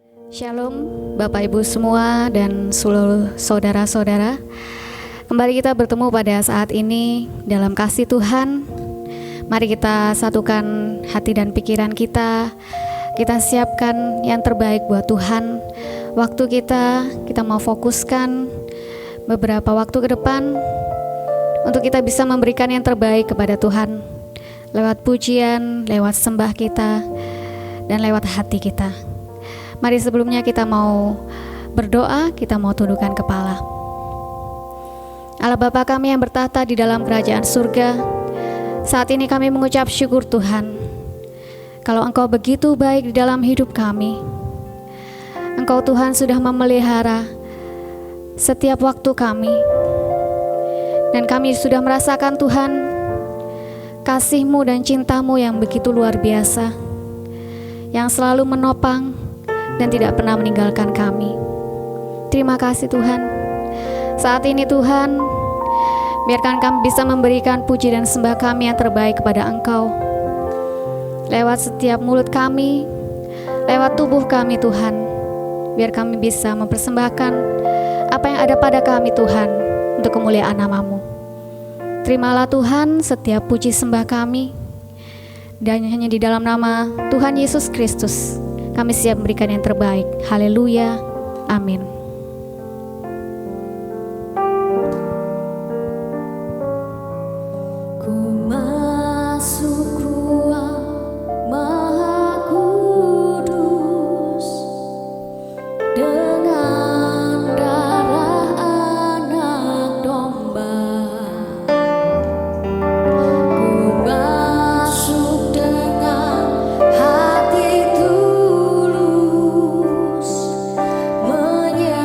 Shalom Bapak Ibu semua dan seluruh saudara-saudara. Kembali kita bertemu pada saat ini dalam kasih Tuhan. Mari kita satukan hati dan pikiran kita. Kita siapkan yang terbaik buat Tuhan. Waktu kita mau fokuskan beberapa waktu ke depan untuk kita bisa memberikan yang terbaik kepada Tuhan lewat pujian, lewat sembah kita, dan lewat hati kita. Mari sebelumnya kita mau berdoa, kita mau tundukkan kepala. Allah Bapa kami yang bertahta di dalam kerajaan surga, saat ini kami mengucap syukur Tuhan, kalau Engkau begitu baik di dalam hidup kami. Engkau Tuhan sudah memelihara setiap waktu kami, dan kami sudah merasakan Tuhan kasih-Mu dan cinta-Mu yang begitu luar biasa, yang selalu menopang dan tidak pernah meninggalkan kami. Terima kasih Tuhan. Saat ini Tuhan, biarkan kami bisa memberikan puji dan sembah kami yang terbaik kepada Engkau. Lewat setiap mulut kami, lewat tubuh kami Tuhan, biar kami bisa mempersembahkan apa yang ada pada kami Tuhan, untuk kemuliaan nama-Mu. Terimalah Tuhan setiap puji sembah kami, dan hanya di dalam nama Tuhan Yesus Kristus kami siap memberikan yang terbaik. Haleluya. Amin. Ku masuk ruang Maha Kudus dengan darah anak domba. Ku masuk dengan hati tulus, menyerahkan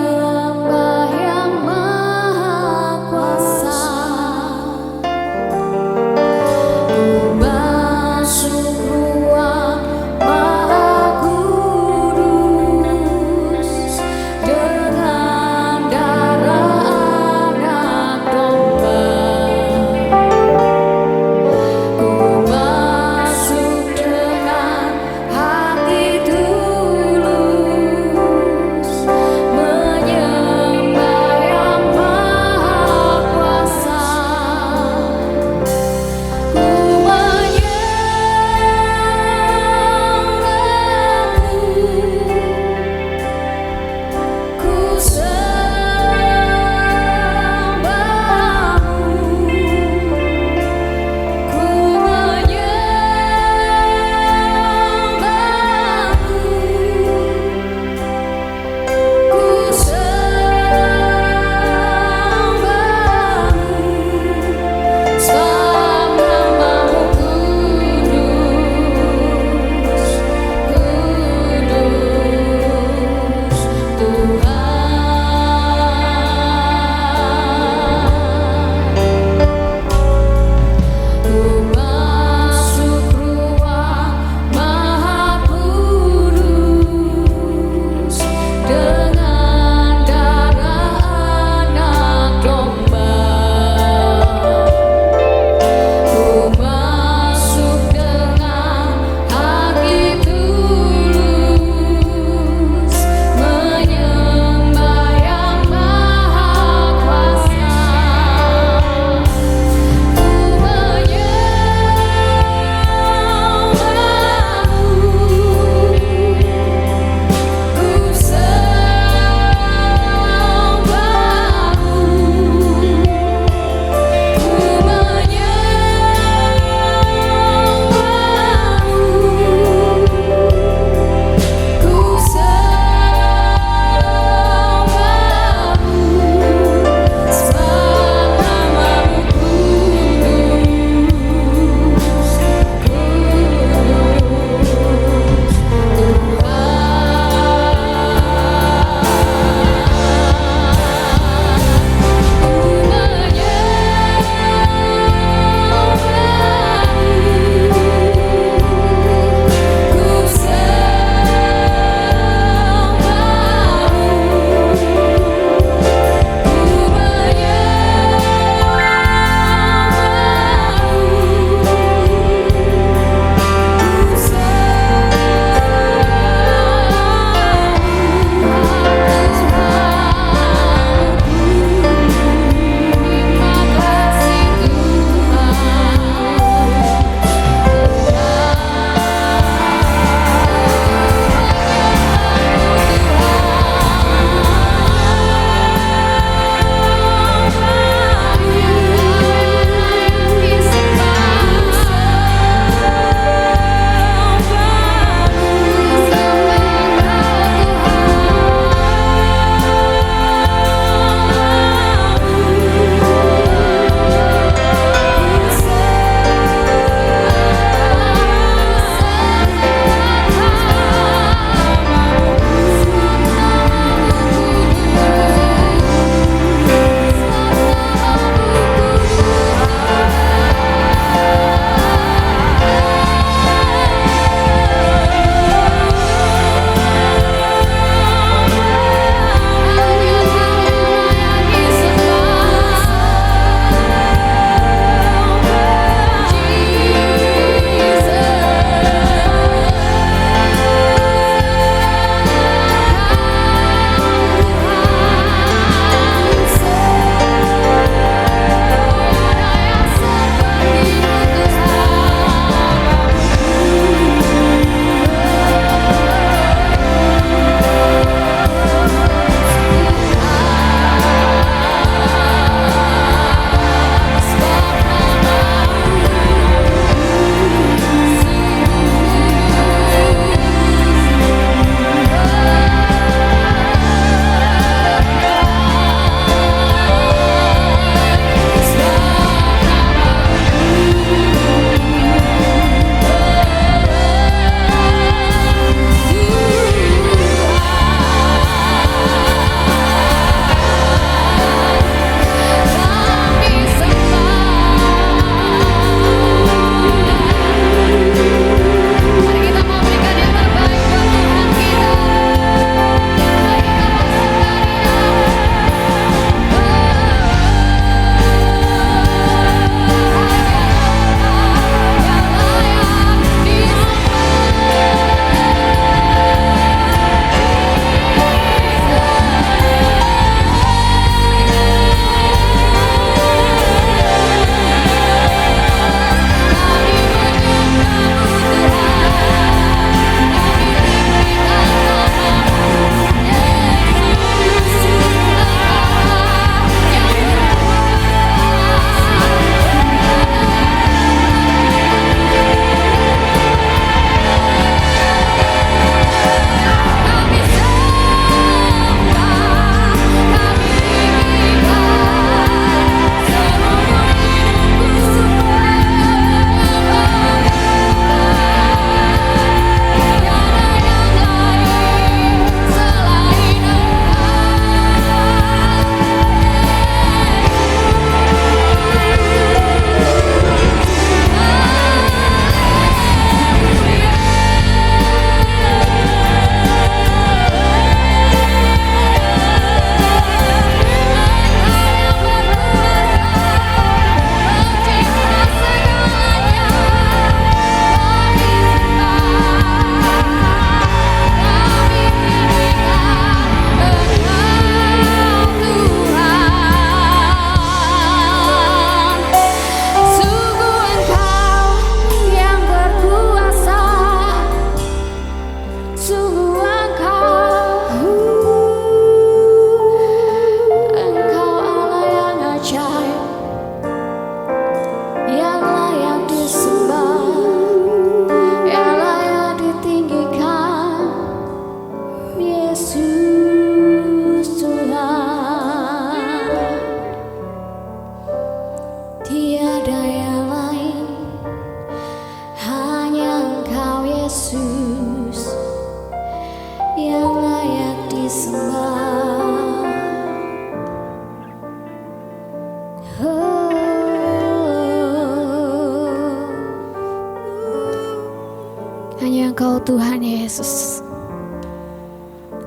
Hanya Engkau Tuhan Yesus,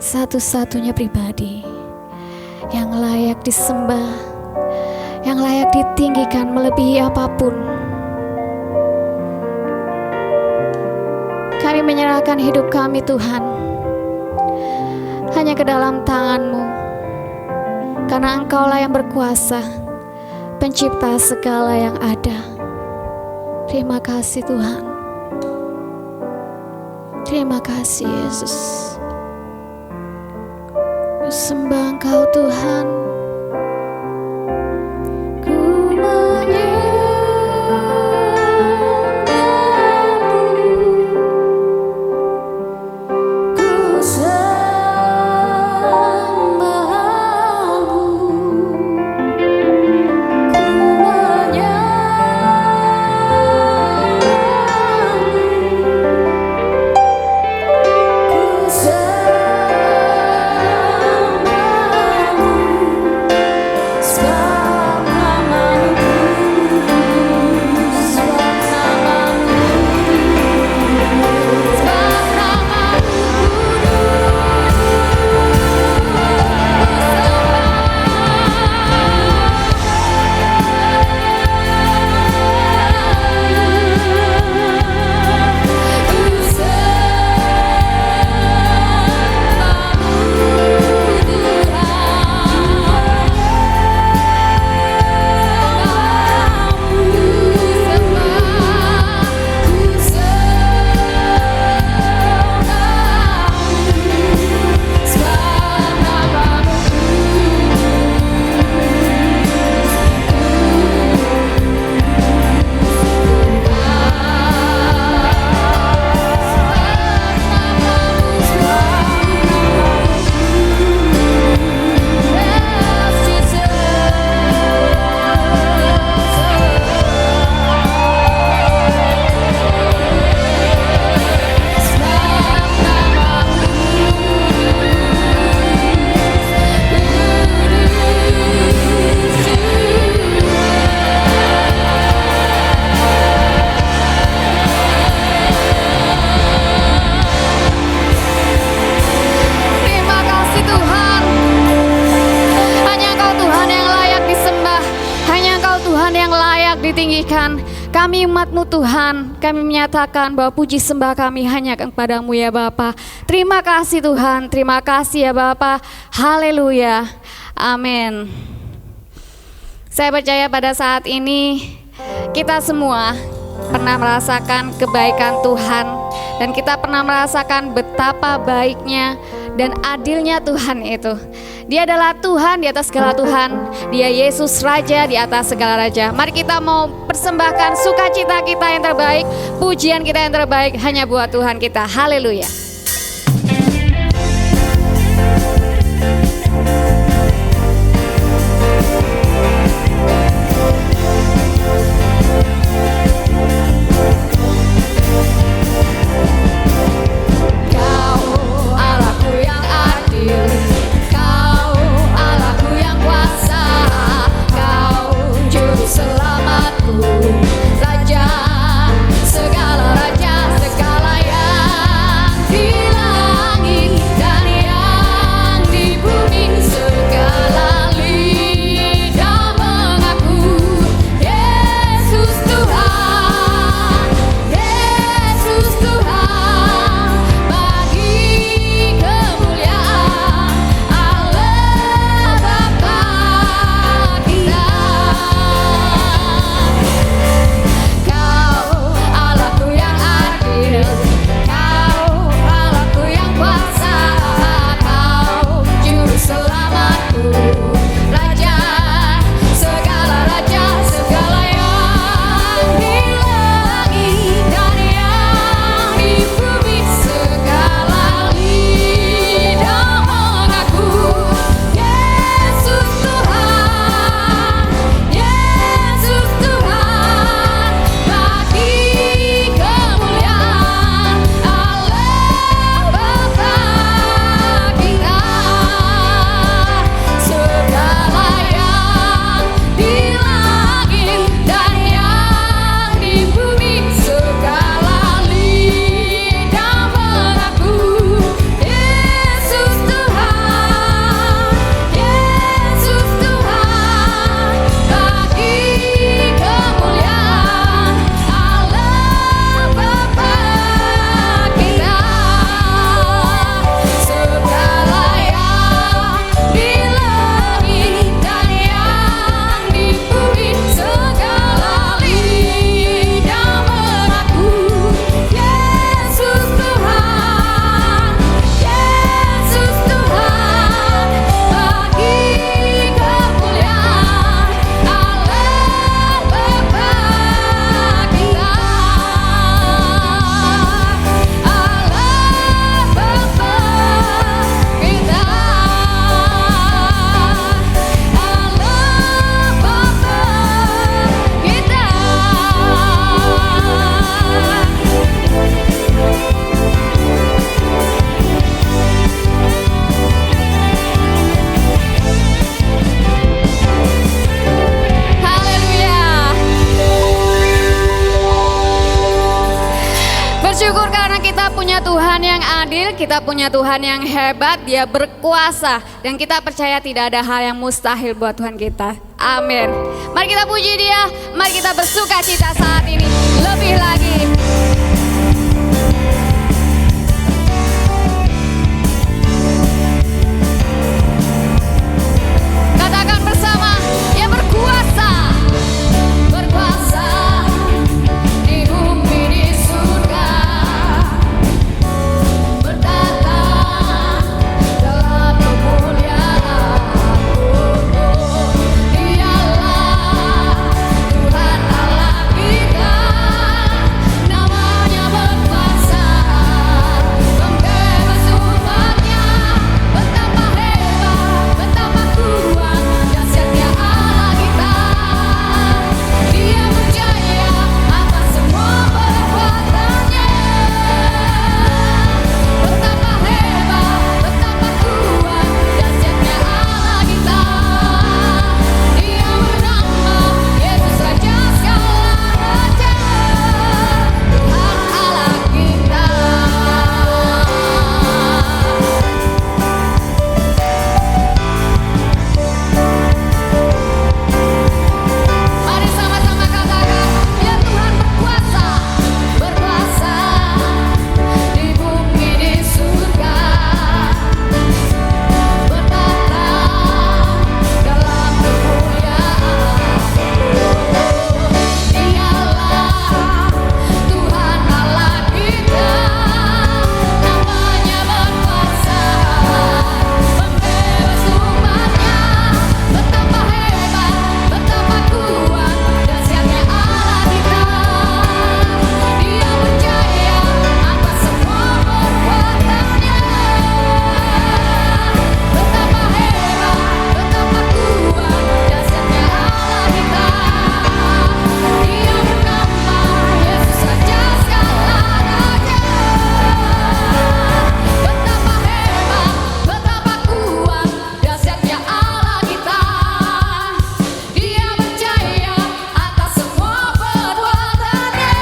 satu-satunya pribadi yang layak disembah, yang layak ditinggikan melebihi apapun. Kami menyerahkan hidup kami Tuhan hanya ke dalam tangan-Mu, karena Engkaulah yang berkuasa, pencipta segala yang ada. Terima kasih Tuhan. Terima kasih Yesus. Ku sembah Engkau Tuhan. Ku ditinggikan. Kami umat-Mu Tuhan, kami menyatakan bahwa puji sembah kami hanya kepada-Mu ya Bapa. Terima kasih Tuhan, terima kasih ya Bapa. Haleluya, amin. Saya percaya pada saat ini kita semua pernah merasakan kebaikan Tuhan, dan kita pernah merasakan betapa baiknya dan adilnya Tuhan itu. Dia adalah Tuhan di atas segala Tuhan. Dia Yesus Raja di atas segala Raja. Mari kita mau persembahkan sukacita kita yang terbaik, pujian kita yang terbaik hanya buat Tuhan kita. Haleluya. Raja, segala yang Bersyukur karena kita punya Tuhan yang adil, kita punya Tuhan yang hebat, Dia berkuasa. Dan kita percaya tidak ada hal yang mustahil buat Tuhan kita. Amin. Mari kita puji Dia, mari kita bersuka cita saat ini. Lebih lagi. Katakan bersama, Dia berkuasa. Berkuasa di bumi di surga, bertata dalam kemuliaan. Dialah Tuhan Allah kita, namanya berkuasa, membebas umatnya. Betapa hebat, betapa kuat, dahsyatnya Allah kita. Dia berjaya atas semua perbuatannya. Betapa hebat, betapa kuat, dahsyatnya Allah kita. Dia bernama Yesus Raja segala raja, Tuhan Allah kita. Mari sama-sama katakan, ya Tuhan berkuasa, berkuasa di bumi di surga, bertata dalam kemuliaan. Dialah Tuhan Allah kita, namanya berkuasa, membebas umatnya. Betapa hebat, betapa kuat, dahsyatnya Allah kita. Dia berjaya atas semua perbuatannya. Betapa hebat, betapa kuat, dahsyatnya Allah kita. Dia bernama Yesus Raja segala raja. Betapa hebat, betapa kuat, dahsyatnya Allah kita. Dia berjaya atas semua perbuatannya.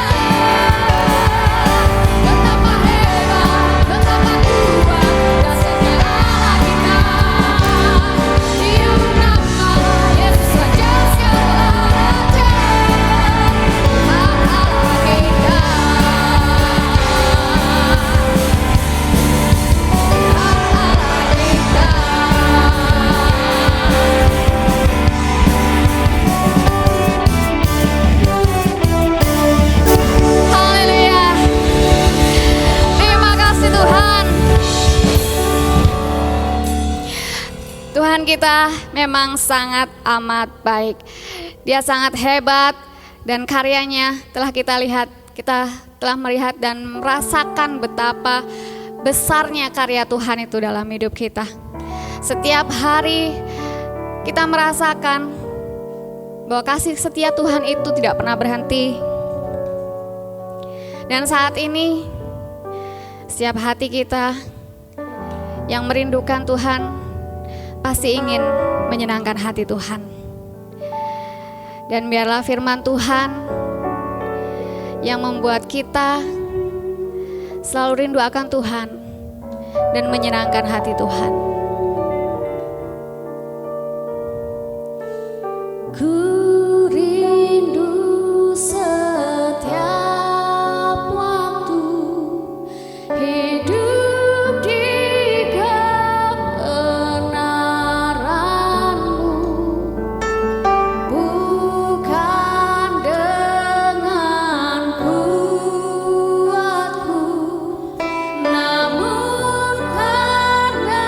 Betapa hebat, betapa kuat, dahsyatnya Allah kita. Dia bernama Yesus Raja segala raja, Tuhan Allah kita. Haleluya. Terima kasih Tuhan. Tuhan kita memang sangat amat baik. Dia sangat hebat dan karyanya telah kita lihat, kita telah melihat dan merasakan betapa besarnya karya Tuhan itu dalam hidup kita. Setiap hari kita merasakan bahwa kasih setia Tuhan itu tidak pernah berhenti. Dan saat ini setiap hati kita yang merindukan Tuhan pasti ingin menyenangkan hati Tuhan. Dan biarlah firman Tuhan yang membuat kita selalu rindu akan Tuhan dan menyenangkan hati Tuhan. Ku rindu setiap waktu hidup di kebenaran-Mu, bukan dengan kuatku, namun karena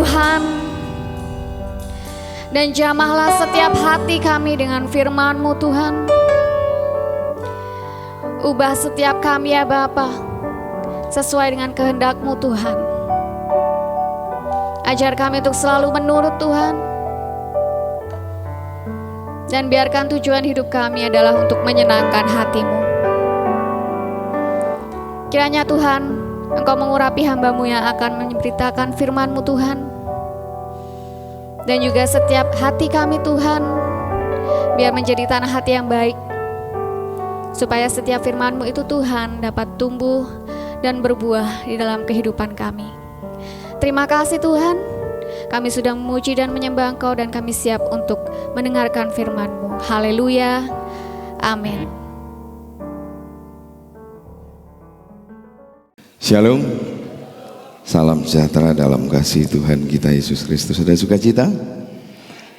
Tuhan, dan jamahlah setiap hati kami dengan firman-Mu Tuhan. Ubah setiap kami ya Bapa, sesuai dengan kehendak-Mu Tuhan. Ajar kami untuk selalu menurut Tuhan, dan biarkan tujuan hidup kami adalah untuk menyenangkan hati-Mu. Kiranya Tuhan, Engkau mengurapi hamba-Mu yang akan memberitakan firman-Mu Tuhan, dan juga setiap hati kami Tuhan, biar menjadi tanah hati yang baik, supaya setiap firman-Mu itu Tuhan dapat tumbuh dan berbuah di dalam kehidupan kami. Terima kasih Tuhan, kami sudah memuji dan menyembah Engkau, dan kami siap untuk mendengarkan firman-Mu. Haleluya, amin. Shalom, salam sejahtera dalam kasih Tuhan kita Yesus Kristus. Ada sukacita?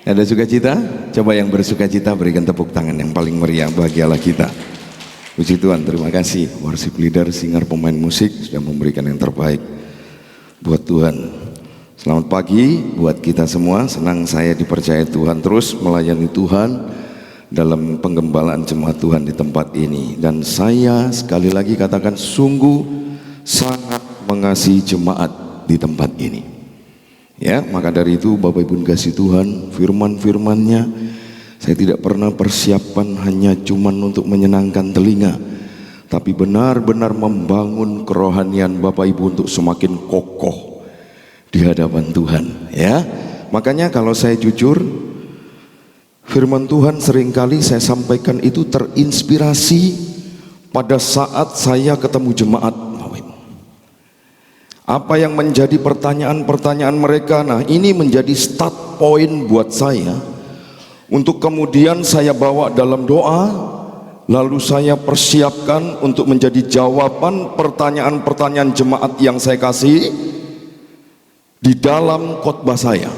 Ada sukacita? Coba yang bersukacita berikan tepuk tangan yang paling meriah, bahagialah kita. Puji Tuhan, terima kasih worship leader, singer, pemain musik sudah memberikan yang terbaik buat Tuhan. Selamat pagi buat kita semua, senang saya dipercaya Tuhan terus melayani Tuhan dalam penggembalaan jemaat Tuhan di tempat ini. Dan saya sekali lagi katakan sungguh sangat mengasihi jemaat di tempat ini. Ya, maka dari itu Bapak Ibu kasih Tuhan, firman-firmannya saya tidak pernah persiapkan hanya cuman untuk menyenangkan telinga, tapi benar-benar membangun kerohanian Bapak Ibu untuk semakin kokoh di hadapan Tuhan. Ya, makanya kalau saya jujur, firman Tuhan seringkali saya sampaikan itu terinspirasi pada saat saya ketemu jemaat. Apa yang menjadi pertanyaan-pertanyaan mereka, nah ini menjadi start point buat saya untuk kemudian saya bawa dalam doa, lalu saya persiapkan untuk menjadi jawaban pertanyaan-pertanyaan jemaat yang saya kasih di dalam khotbah saya.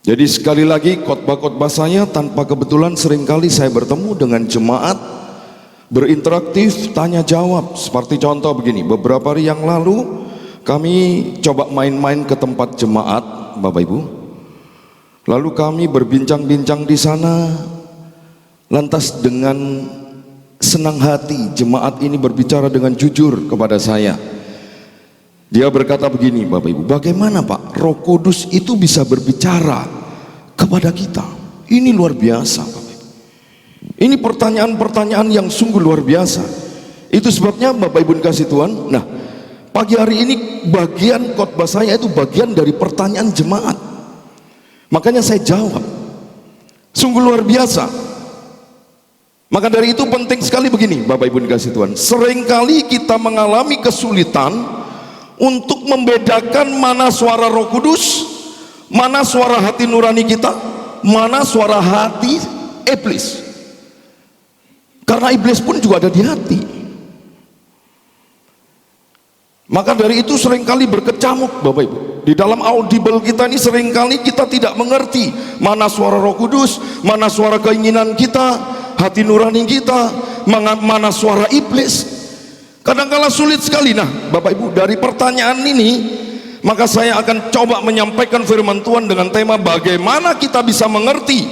Jadi sekali lagi, khotbah-khotbah saya tanpa kebetulan seringkali saya bertemu dengan jemaat, berinteraktif, tanya jawab. Seperti contoh begini, beberapa hari yang lalu kami coba main-main ke tempat jemaat, Bapak Ibu. Lalu kami berbincang-bincang di sana. Lantas dengan senang hati jemaat ini berbicara dengan jujur kepada saya. Dia berkata begini, Bapak Ibu, bagaimana Pak Roh Kudus itu bisa berbicara kepada kita? Ini luar biasa, Bapak Ibu. Ini pertanyaan-pertanyaan yang sungguh luar biasa. Itu sebabnya Bapak Ibu kasih Tuhan. Nah, pagi hari ini bagian khotbah saya itu bagian dari pertanyaan jemaat. Makanya saya jawab. Sungguh luar biasa. Maka dari itu penting sekali begini, Bapak Ibu dikasih Tuhan. Seringkali kita mengalami kesulitan untuk membedakan mana suara Roh Kudus, mana suara hati nurani kita, mana suara hati iblis. Karena iblis pun juga ada di hati. Maka dari itu seringkali berkecamuk, Bapak Ibu. Di dalam audible kita ini seringkali kita tidak mengerti mana suara Roh Kudus, mana suara keinginan kita, hati nurani kita, mana suara iblis. Kadang-kala sulit sekali. Nah, Bapak Ibu, dari pertanyaan ini maka saya akan coba menyampaikan firman Tuhan dengan tema bagaimana kita bisa mengerti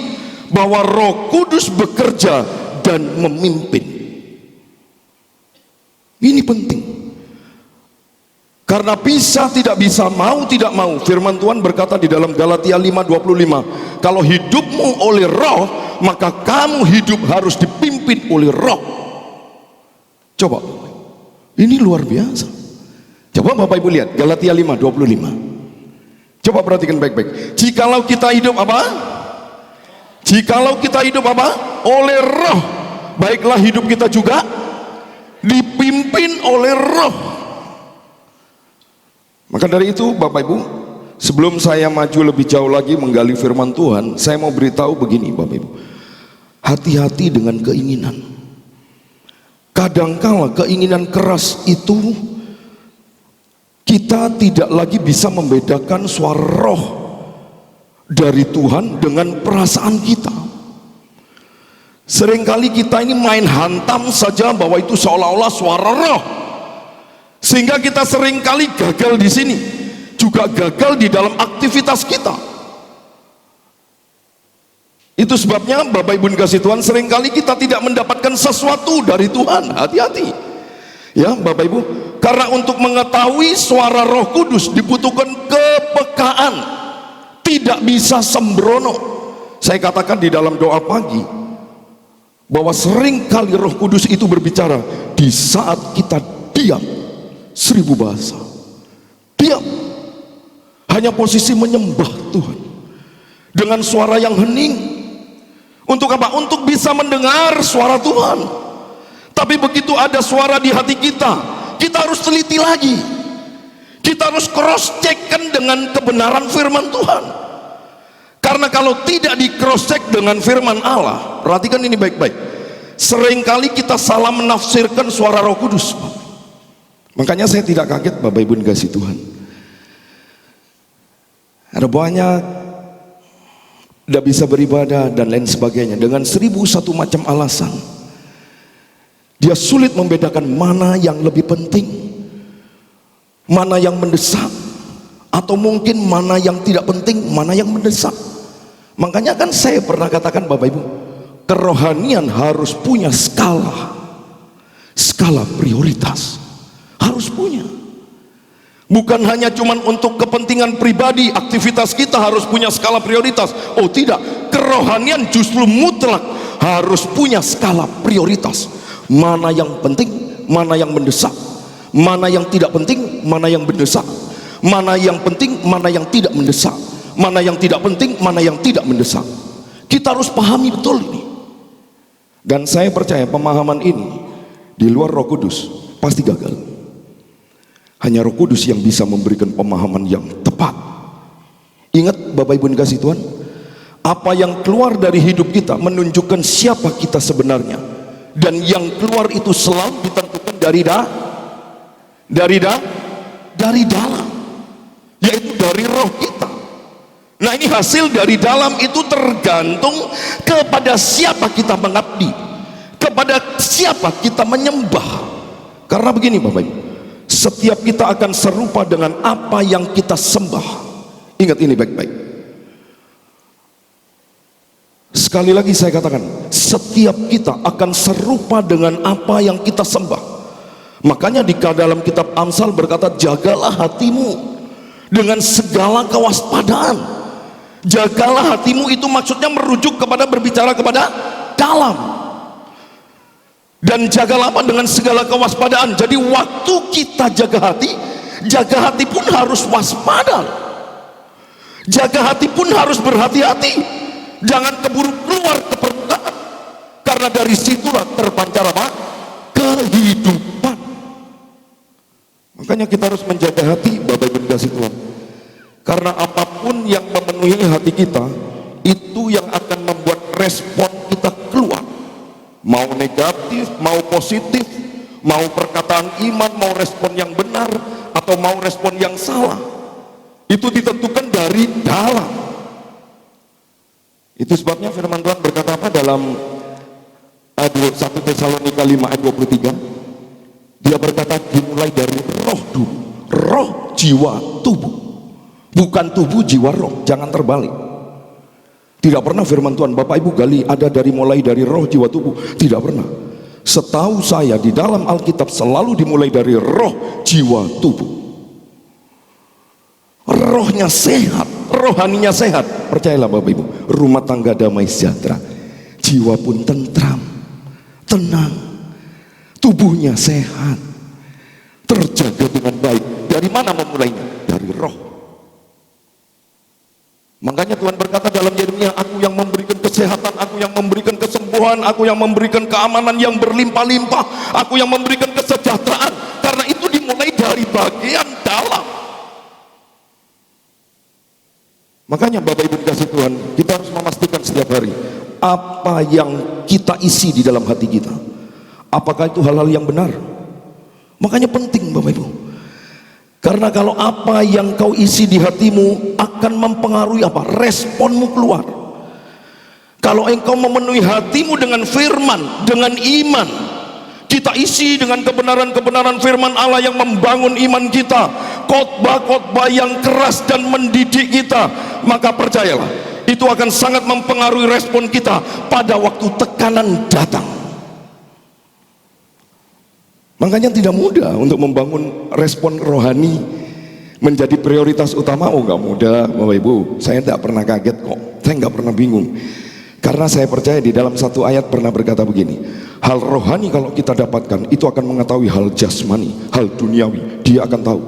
bahwa Roh Kudus bekerja dan memimpin. Ini penting. Karena bisa tidak bisa, mau tidak mau, firman Tuhan berkata di dalam Galatia 5:25, kalau hidupmu oleh roh, maka kamu hidup harus dipimpin oleh roh. Coba, ini luar biasa. Coba Bapak Ibu lihat Galatia 5:25. Coba perhatikan baik-baik. Jikalau kita hidup apa? Jikalau kita hidup apa? Oleh roh, baiklah hidup kita juga dipimpin oleh roh. Maka dari itu Bapak Ibu, sebelum saya maju lebih jauh lagi menggali firman Tuhan, saya mau beritahu begini Bapak Ibu. Hati-hati dengan keinginan. Kadangkala keinginan keras itu kita tidak lagi bisa membedakan suara roh dari Tuhan dengan perasaan kita. Seringkali kita ini main hantam saja bahwa itu seolah-olah suara roh, sehingga kita seringkali gagal di sini. juga gagal di dalam aktivitas kita. Itu sebabnya Bapak Ibu dikasih Tuhan, seringkali kita tidak mendapatkan sesuatu dari Tuhan. Hati-hati ya Bapak Ibu, karena untuk mengetahui suara Roh Kudus dibutuhkan kepekaan, tidak bisa sembrono. Saya katakan di dalam doa pagi bahwa seringkali Roh Kudus itu berbicara di saat kita diam 1000 bahasa, diam, hanya posisi menyembah Tuhan dengan suara yang hening. Untuk apa? Untuk bisa mendengar suara Tuhan. Tapi begitu ada suara di hati kita, kita harus teliti lagi, kita harus cross checkkan dengan kebenaran firman Tuhan. Karena kalau tidak di cross check dengan firman Allah, perhatikan ini baik-baik, seringkali kita salah menafsirkan suara Roh Kudus. Makanya saya tidak kaget Bapak Ibu dikasih Tuhan, ada banyak tidak bisa beribadah dan lain sebagainya dengan 1001 macam alasan. Dia sulit membedakan mana yang lebih penting, mana yang mendesak, atau mungkin mana yang tidak penting, mana yang mendesak. Makanya kan saya pernah katakan Bapak Ibu, kerohanian harus punya skala prioritas, harus punya. Bukan hanya cuman untuk kepentingan pribadi, aktivitas kita harus punya skala prioritas. Oh tidak, kerohanian justru mutlak harus punya skala prioritas. Mana yang penting, mana yang mendesak, mana yang tidak penting, mana yang mendesak, mana yang penting, mana yang tidak mendesak, mana yang tidak penting, mana yang tidak mendesak. Kita harus pahami betul ini. Dan saya percaya pemahaman ini di luar Roh Kudus pasti gagal. Hanya Roh Kudus yang bisa memberikan pemahaman yang tepat. Ingat Bapak Ibu dikasih Tuhan, apa yang keluar dari hidup kita menunjukkan siapa kita sebenarnya. Dan yang keluar itu selalu ditentukan dari dalam, yaitu dari roh kita. Nah ini hasil dari dalam itu tergantung kepada siapa kita mengabdi, kepada siapa kita menyembah. Karena begini Bapak Ibu, setiap kita akan serupa dengan apa yang kita sembah. Ingat ini baik-baik. Sekali lagi saya katakan, setiap kita akan serupa dengan apa yang kita sembah. Makanya di dalam kitab Amsal berkata, jagalah hatimu dengan segala kewaspadaan. Jagalah hatimu itu maksudnya merujuk kepada berbicara kepada dalam. Dan jagalah apa? Dengan segala kewaspadaan. Jadi waktu kita jaga hati pun harus waspada. Jaga hati pun harus berhati-hati. Jangan keburu keluar ke permukaan. Karena dari situlah terpancar apa? Kehidupan. Makanya kita harus menjaga hati Bapak Ibu dikasih Tuhan. Karena apapun yang memenuhi hati kita, itu yang akan membuat respon kita keluar. Mau negatif, mau positif, mau perkataan iman, mau respon yang benar, atau mau respon yang salah, itu ditentukan dari dalam. Itu sebabnya firman Tuhan berkata apa dalam 1 Tesalonika 5 ayat 23? Dia berkata dimulai dari roh dulu, roh, jiwa, tubuh. Bukan tubuh, jiwa, roh, jangan terbalik. Tidak pernah firman Tuhan Bapak Ibu gali ada mulai dari roh, jiwa, tubuh. Tidak pernah. Setahu saya di dalam Alkitab selalu dimulai dari roh, jiwa, tubuh. Rohnya sehat, rohaninya sehat. Percayalah Bapak Ibu, rumah tangga damai sejahtera, jiwa pun tentram, tenang, tubuhnya sehat, terjaga dengan baik. Dari mana memulainya? Dari roh. Makanya Tuhan berkata dalam Yeremia, aku yang memberikan kesehatan, aku yang memberikan kesembuhan, aku yang memberikan keamanan yang berlimpah-limpah, aku yang memberikan kesejahteraan. Karena itu dimulai dari bagian dalam. Makanya Bapak Ibu dikasih Tuhan, kita harus memastikan setiap hari apa yang kita isi di dalam hati kita, apakah itu hal-hal yang benar. Makanya penting Bapak Ibu, karena kalau apa yang kau isi di hatimu akan mempengaruhi apa? Responmu keluar. Kalau engkau memenuhi hatimu dengan firman, dengan iman, kita isi dengan kebenaran-kebenaran firman Allah yang membangun iman kita, khotbah-khotbah yang keras dan mendidik kita, maka percayalah, itu akan sangat mempengaruhi respon kita pada waktu tekanan datang. Makanya tidak mudah untuk membangun respon rohani menjadi prioritas utama. Oh, nggak mudah Bapak Ibu. Saya tidak pernah kaget kok, saya nggak pernah bingung, karena saya percaya di dalam satu ayat pernah berkata begini, hal rohani kalau kita dapatkan itu akan mengetahui hal jasmani, hal duniawi dia akan tahu.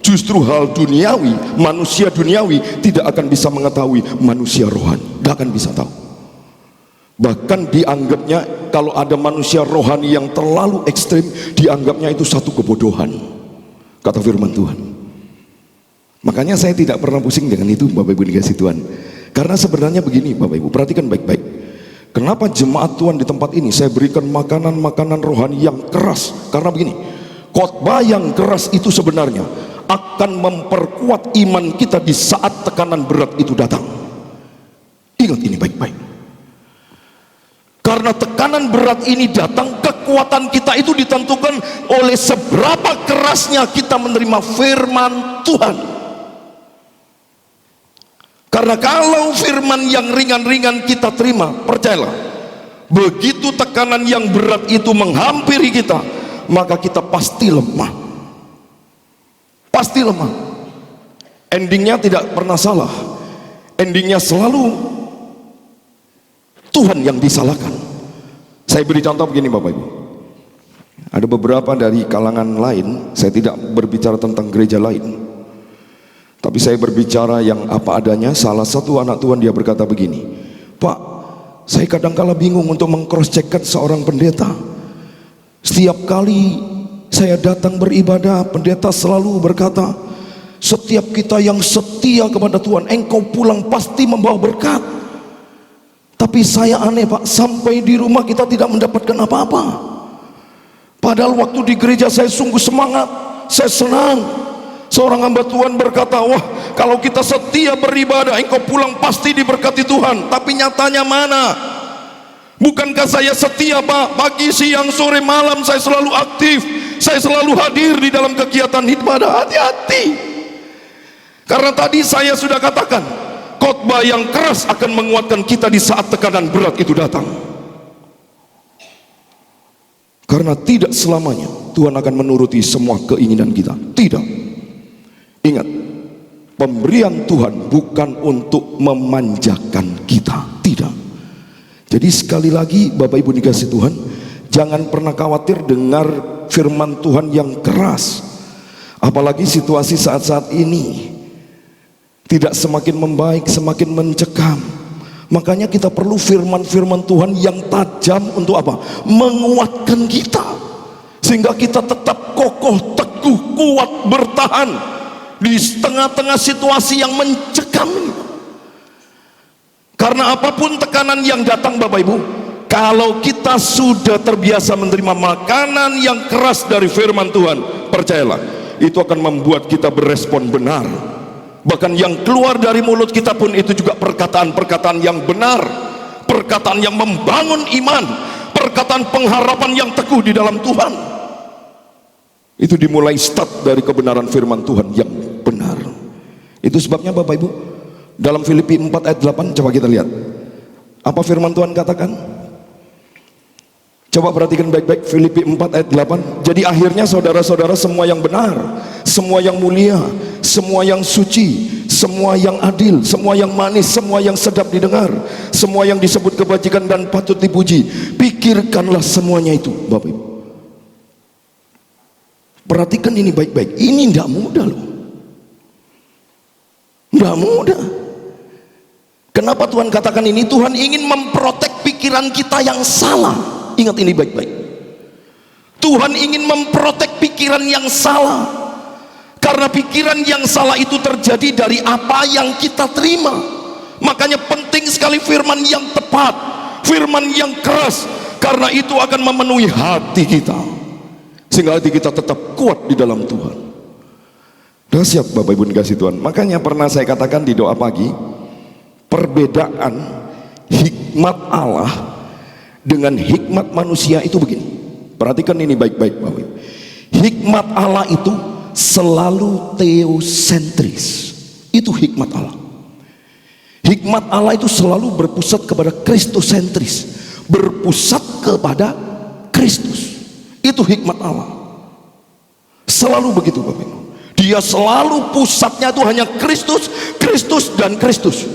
Justru hal duniawi, manusia duniawi tidak akan bisa mengetahui manusia rohani, tidak akan bisa tahu. Bahkan dianggapnya kalau ada manusia rohani yang terlalu ekstrim, dianggapnya itu satu kebodohan, kata firman Tuhan. Makanya saya tidak pernah pusing dengan itu Bapak Ibu dikasih Tuhan. Karena sebenarnya begini Bapak Ibu, perhatikan baik-baik. Kenapa jemaat Tuhan di tempat ini saya berikan makanan-makanan rohani yang keras? Karena begini, khotbah yang keras itu sebenarnya akan memperkuat iman kita di saat tekanan berat itu datang. Ingat ini baik-baik. Karena tekanan berat ini datang, kekuatan kita itu ditentukan oleh seberapa kerasnya kita menerima firman Tuhan. Karena kalau firman yang ringan-ringan kita terima, percayalah, begitu tekanan yang berat itu menghampiri kita, maka kita pasti lemah. Pasti lemah. Endingnya tidak pernah salah. Endingnya selalu Tuhan yang disalahkan. Saya beri contoh begini Bapak Ibu. Ada beberapa dari kalangan lain, saya tidak berbicara tentang gereja lain, tapi saya berbicara yang apa adanya. Salah satu anak Tuhan dia berkata begini, Pak, saya kadang-kala bingung untuk meng-cross-checkkan seorang pendeta. Setiap kali saya datang beribadah, pendeta selalu berkata, setiap kita yang setia kepada Tuhan, engkau pulang pasti membawa berkat. Tapi saya aneh Pak, sampai di rumah kita tidak mendapatkan apa-apa. Padahal waktu di gereja saya sungguh semangat, saya senang. Seorang hamba Tuhan berkata, wah kalau kita setia beribadah, engkau pulang pasti diberkati Tuhan. Tapi nyatanya mana? Bukankah saya setia Pak? Pagi, siang, sore, malam saya selalu aktif, saya selalu hadir di dalam kegiatan ibadah. Hati-hati. Karena tadi saya sudah katakan, khotbah yang keras akan menguatkan kita di saat tekanan berat itu datang. Karena tidak selamanya Tuhan akan menuruti semua keinginan kita. Tidak. Ingat, pemberian Tuhan bukan untuk memanjakan kita. Tidak. Jadi sekali lagi Bapak Ibu dikasih Tuhan, jangan pernah khawatir dengar firman Tuhan yang keras. Apalagi situasi saat-saat ini tidak semakin membaik, semakin mencekam. Makanya kita perlu firman-firman Tuhan yang tajam untuk apa? Menguatkan kita, sehingga kita tetap kokoh, teguh, kuat, bertahan di tengah-tengah situasi yang mencekam ini. Karena apapun tekanan yang datang Bapak Ibu, kalau kita sudah terbiasa menerima makanan yang keras dari firman Tuhan, percayalah, itu akan membuat kita berespon benar. Bahkan yang keluar dari mulut kita pun itu juga perkataan-perkataan yang benar, perkataan yang membangun iman, perkataan pengharapan yang teguh di dalam Tuhan. Itu dimulai start dari kebenaran firman Tuhan yang benar. Itu sebabnya Bapak Ibu, dalam Filipi 4 ayat 8, coba kita lihat apa firman Tuhan katakan. Coba perhatikan baik-baik Filipi 4 ayat 8. Jadi akhirnya saudara-saudara, semua yang benar, semua yang mulia, semua yang suci, semua yang adil, semua yang manis, semua yang sedap didengar, semua yang disebut kebajikan dan patut dipuji, pikirkanlah semuanya itu. Bapak Ibu, perhatikan ini baik-baik. Ini tidak mudah loh, tidak mudah. Kenapa Tuhan katakan ini? Tuhan ingin memprotek pikiran kita yang salah. Ingat ini baik-baik. Tuhan ingin memprotek pikiran yang salah, karena pikiran yang salah itu terjadi dari apa yang kita terima. Makanya penting sekali firman yang tepat, firman yang keras, karena itu akan memenuhi hati kita, sehingga hati kita tetap kuat di dalam Tuhan. Dahsyat Bapak Ibu dikasih Tuhan. Makanya pernah saya katakan di doa pagi, perbedaan hikmat Allah dengan hikmat manusia itu begini. Perhatikan ini baik-baik Bapak Ibu. Hikmat Allah itu Selalu teosentris. Itu hikmat Allah. Hikmat Allah itu selalu berpusat kepada kristosentris, berpusat kepada Kristus. Itu hikmat Allah. Selalu begitu Bapak Ibu. Dia selalu pusatnya itu hanya Kristus, Kristus dan Kristus.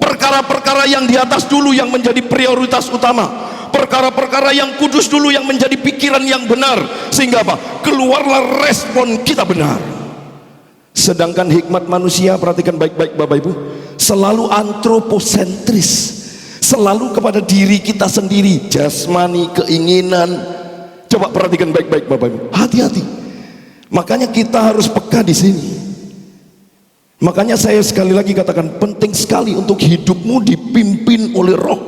Perkara-perkara yang di atas dulu yang menjadi prioritas utama. Perkara-perkara yang kudus dulu yang menjadi pikiran yang benar. Sehingga apa? Keluarlah respon kita benar. Sedangkan hikmat manusia, perhatikan baik-baik Bapak Ibu, selalu antroposentris, selalu kepada diri kita sendiri, jasmani, keinginan. Coba perhatikan baik-baik Bapak Ibu, hati-hati. Makanya kita harus peka di sini. Makanya saya sekali lagi katakan, penting sekali untuk hidupmu dipimpin oleh Roh.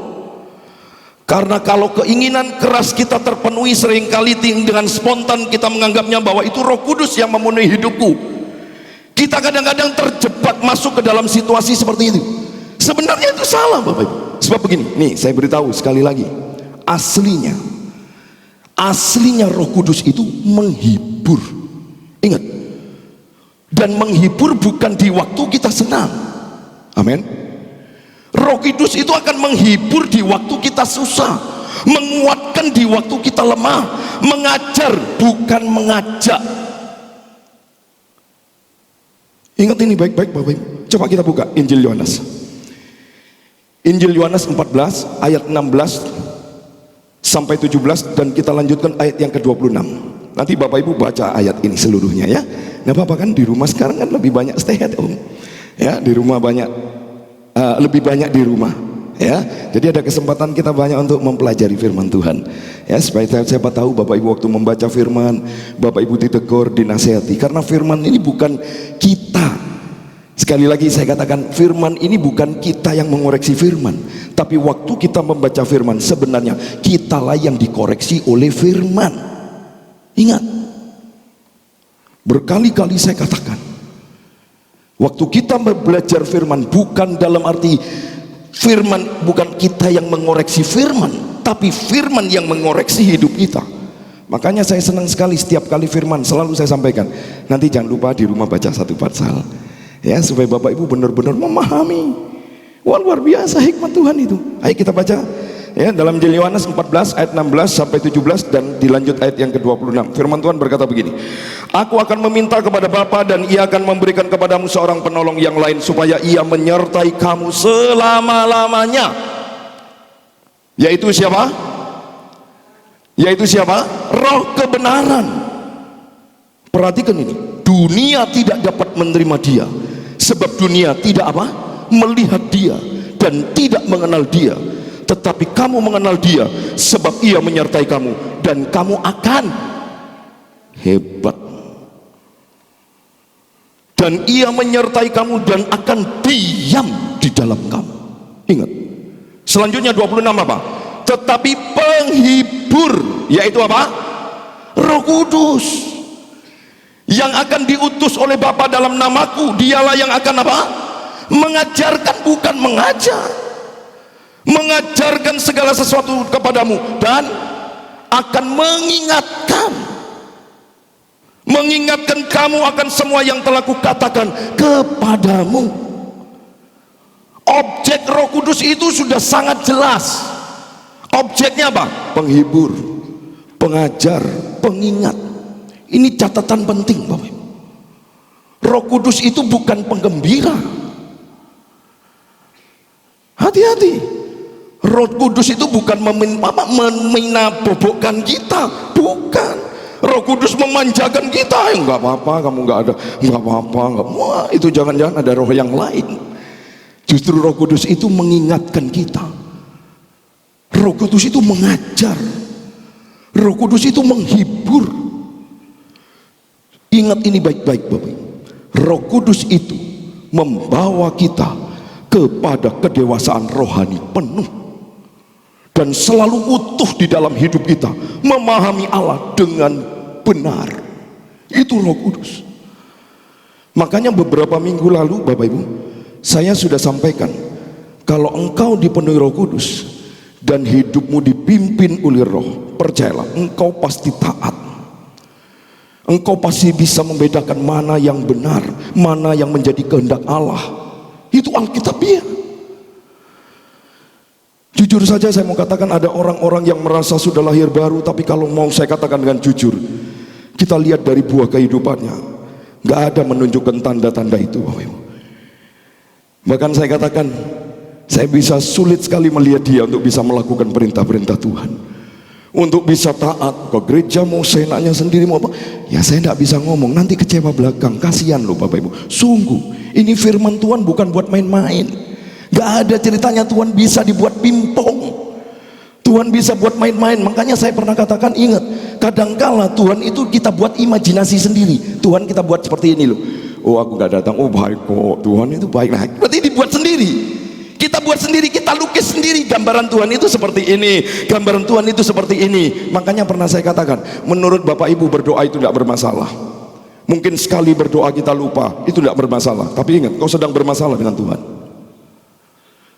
Karena kalau keinginan keras kita terpenuhi, seringkali dengan spontan kita menganggapnya bahwa itu Roh Kudus yang memenuhi hidupku. Kita kadang-kadang terjebak masuk ke dalam situasi seperti itu. Sebenarnya itu salah Bapak Ibu. Sebab begini, nih saya beritahu sekali lagi, aslinya Roh Kudus itu menghibur. Ingat, dan menghibur bukan di waktu kita senang. Amin. Roh Kudus itu akan menghibur di waktu kita susah, menguatkan di waktu kita lemah, mengajar bukan mengajak. Ingat ini baik-baik Bapak Ibu. Coba kita buka Injil Yohanes. Injil Yohanes 14 ayat 16 sampai 17, dan kita lanjutkan ayat yang ke-26. Nanti Bapak Ibu baca ayat ini seluruhnya ya. Nggak apa-apa kan, di rumah sekarang kan lebih banyak stay at home. Ya, di rumah banyak lebih banyak di rumah. Ya, jadi ada kesempatan kita banyak untuk mempelajari firman Tuhan. Ya, supaya siapa tahu Bapak Ibu waktu membaca firman, Bapak Ibu ditegur, dinasihati. Karena firman ini bukan kita. Sekali lagi saya katakan, firman ini bukan kita yang mengoreksi firman, tapi waktu kita membaca firman, sebenarnya kitalah yang dikoreksi oleh firman. Ingat, berkali-kali saya katakan, waktu kita belajar firman bukan dalam arti firman, bukan kita yang mengoreksi firman, tapi firman yang mengoreksi hidup kita. Makanya saya senang sekali setiap kali firman selalu saya sampaikan, nanti jangan lupa di rumah baca 1 pasal ya, supaya Bapak Ibu benar-benar memahami. Wah, luar biasa hikmat Tuhan itu. Ayo kita baca ya, dalam Injil Yohanes 14 ayat 16 sampai 17 dan dilanjut ayat yang ke-26. Firman Tuhan berkata begini, Aku akan meminta kepada Bapa dan Ia akan memberikan kepadamu seorang penolong yang lain, supaya Ia menyertai kamu selama-lamanya. Yaitu siapa? Yaitu siapa? Roh kebenaran. Perhatikan ini, dunia tidak dapat menerima Dia, sebab dunia tidak apa? Melihat Dia dan tidak mengenal Dia. Tetapi kamu mengenal Dia, sebab Ia menyertai kamu, dan kamu akan hebat. Dan Ia menyertai kamu dan akan diam di dalam kamu. Ingat, selanjutnya 26 apa? Tetapi penghibur, yaitu apa? Roh Kudus, yang akan diutus oleh Bapa dalam namaku, Dialah yang akan apa? Mengajarkan, bukan mengajar, mengajarkan segala sesuatu kepadamu, dan akan mengingatkan kamu akan semua yang telah kukatakan kepadamu. Objek Roh Kudus itu sudah sangat jelas. Objeknya apa? Penghibur, pengajar, pengingat. Ini catatan penting Bapak Ibu. Roh Kudus itu bukan penggembira. Hati-hati. Roh Kudus itu bukan menabobokkan kita, bukan. Roh Kudus memanjakan kita, enggak apa-apa, kamu enggak ada, enggak apa-apa, enggak. Wah, itu jangan-jangan ada roh yang lain. Justru Roh Kudus itu mengingatkan kita. Roh Kudus itu mengajar. Roh Kudus itu menghibur. Ingat ini baik-baik Bapak. Roh Kudus itu membawa kita kepada kedewasaan rohani penuh, dan selalu utuh di dalam hidup kita, memahami Allah dengan benar. Itu Roh Kudus. Makanya beberapa minggu lalu Bapak Ibu, saya sudah sampaikan, kalau engkau dipenuhi Roh Kudus dan hidupmu dipimpin oleh Roh, percayalah engkau pasti taat. Engkau pasti bisa membedakan mana yang benar, mana yang menjadi kehendak Allah. Itu Alkitabiah. Jujur saja saya mau katakan, ada orang-orang yang merasa sudah lahir baru, tapi kalau mau saya katakan dengan jujur, kita lihat dari buah kehidupannya, gak ada menunjukkan tanda-tanda itu. Bahkan saya katakan, saya bisa sulit sekali melihat dia untuk bisa melakukan perintah-perintah Tuhan, untuk bisa taat ke gereja, mau seenaknya sendiri mau apa, ya saya tidak bisa ngomong, nanti kecewa belakang. Kasihan loh Bapak Ibu. Sungguh ini firman Tuhan bukan buat main-main. Gak ada ceritanya Tuhan bisa dibuat pimpong, Tuhan bisa buat main-main. Makanya saya pernah katakan, ingat, kadangkala Tuhan itu kita buat imajinasi sendiri. Tuhan kita buat seperti ini loh, oh aku gak datang, oh baik kok, Tuhan itu baik. Nah, berarti dibuat sendiri. Kita buat sendiri, kita lukis sendiri. Gambaran Tuhan itu seperti ini, gambaran Tuhan itu seperti ini. Makanya pernah saya katakan, menurut Bapak Ibu berdoa itu tidak bermasalah. Mungkin sekali berdoa kita lupa, itu tidak bermasalah. Tapi ingat, kau sedang bermasalah dengan Tuhan.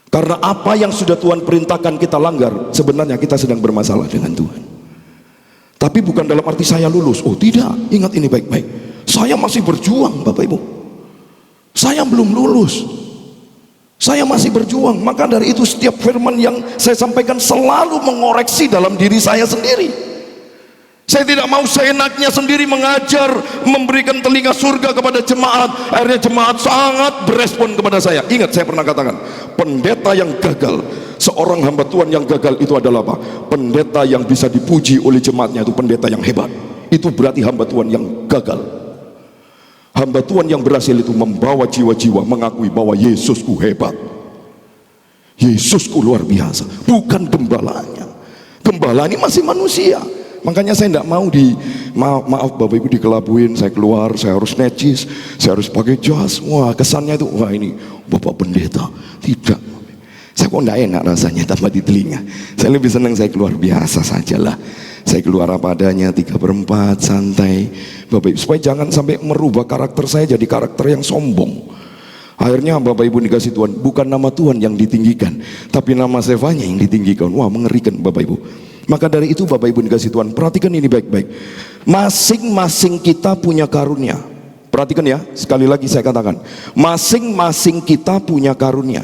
Karena apa yang sudah Tuhan perintahkan kita langgar, sebenarnya kita sedang bermasalah dengan Tuhan. Tapi bukan dalam arti saya lulus. Oh tidak, ingat ini baik-baik. Saya masih berjuang Bapak Ibu. Saya belum lulus. Saya masih berjuang. Maka dari itu setiap firman yang saya sampaikan selalu mengoreksi dalam diri saya sendiri. Saya tidak mau seenaknya sendiri mengajar, memberikan telinga surga kepada jemaat. Akhirnya jemaat sangat berespon kepada saya. Ingat, saya pernah katakan, pendeta yang gagal, seorang hamba Tuhan yang gagal itu adalah apa? Pendeta yang bisa dipuji oleh jemaatnya itu pendeta yang hebat. Itu berarti hamba Tuhan yang gagal. Hamba Tuhan yang berhasil itu membawa jiwa-jiwa mengakui bahwa Yesusku hebat, Yesusku luar biasa. Bukan gembalanya. Gembala ini masih manusia. Makanya saya tidak mau maaf Bapak Ibu, dikelabuin. Saya keluar, saya harus necis, saya harus pakai jas. Wah, kesannya itu, wah ini Bapak pendeta. Tidak, saya kok tidak enak rasanya tambah di telinga. Saya lebih senang saya keluar biasa sajalah. Saya keluar apa adanya, 3/4 santai Bapak Ibu, supaya jangan sampai merubah karakter saya jadi karakter yang sombong. Akhirnya Bapak Ibu dikasih Tuhan, bukan nama Tuhan yang ditinggikan, tapi nama Sefanya yang ditinggikan. Wah, mengerikan Bapak Ibu. Maka dari itu Bapak Ibu dikasih Tuhan, perhatikan ini baik-baik. Masing-masing kita punya karunia. Perhatikan ya, sekali lagi saya katakan, masing-masing kita punya karunia.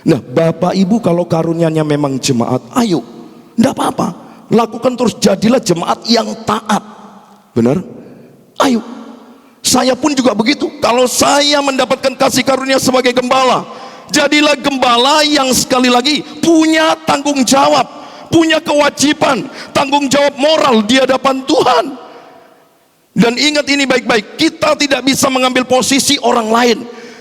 Nah Bapak Ibu kalau karunianya memang jemaat, ayo, tidak apa-apa, lakukan terus, jadilah jemaat yang taat. Benar? Ayo. Saya pun juga begitu. Kalau saya mendapatkan kasih karunia sebagai gembala, jadilah gembala yang sekali lagi punya tanggung jawab, punya kewajiban, tanggung jawab moral di hadapan Tuhan. Dan ingat ini baik-baik, kita tidak bisa mengambil posisi orang lain,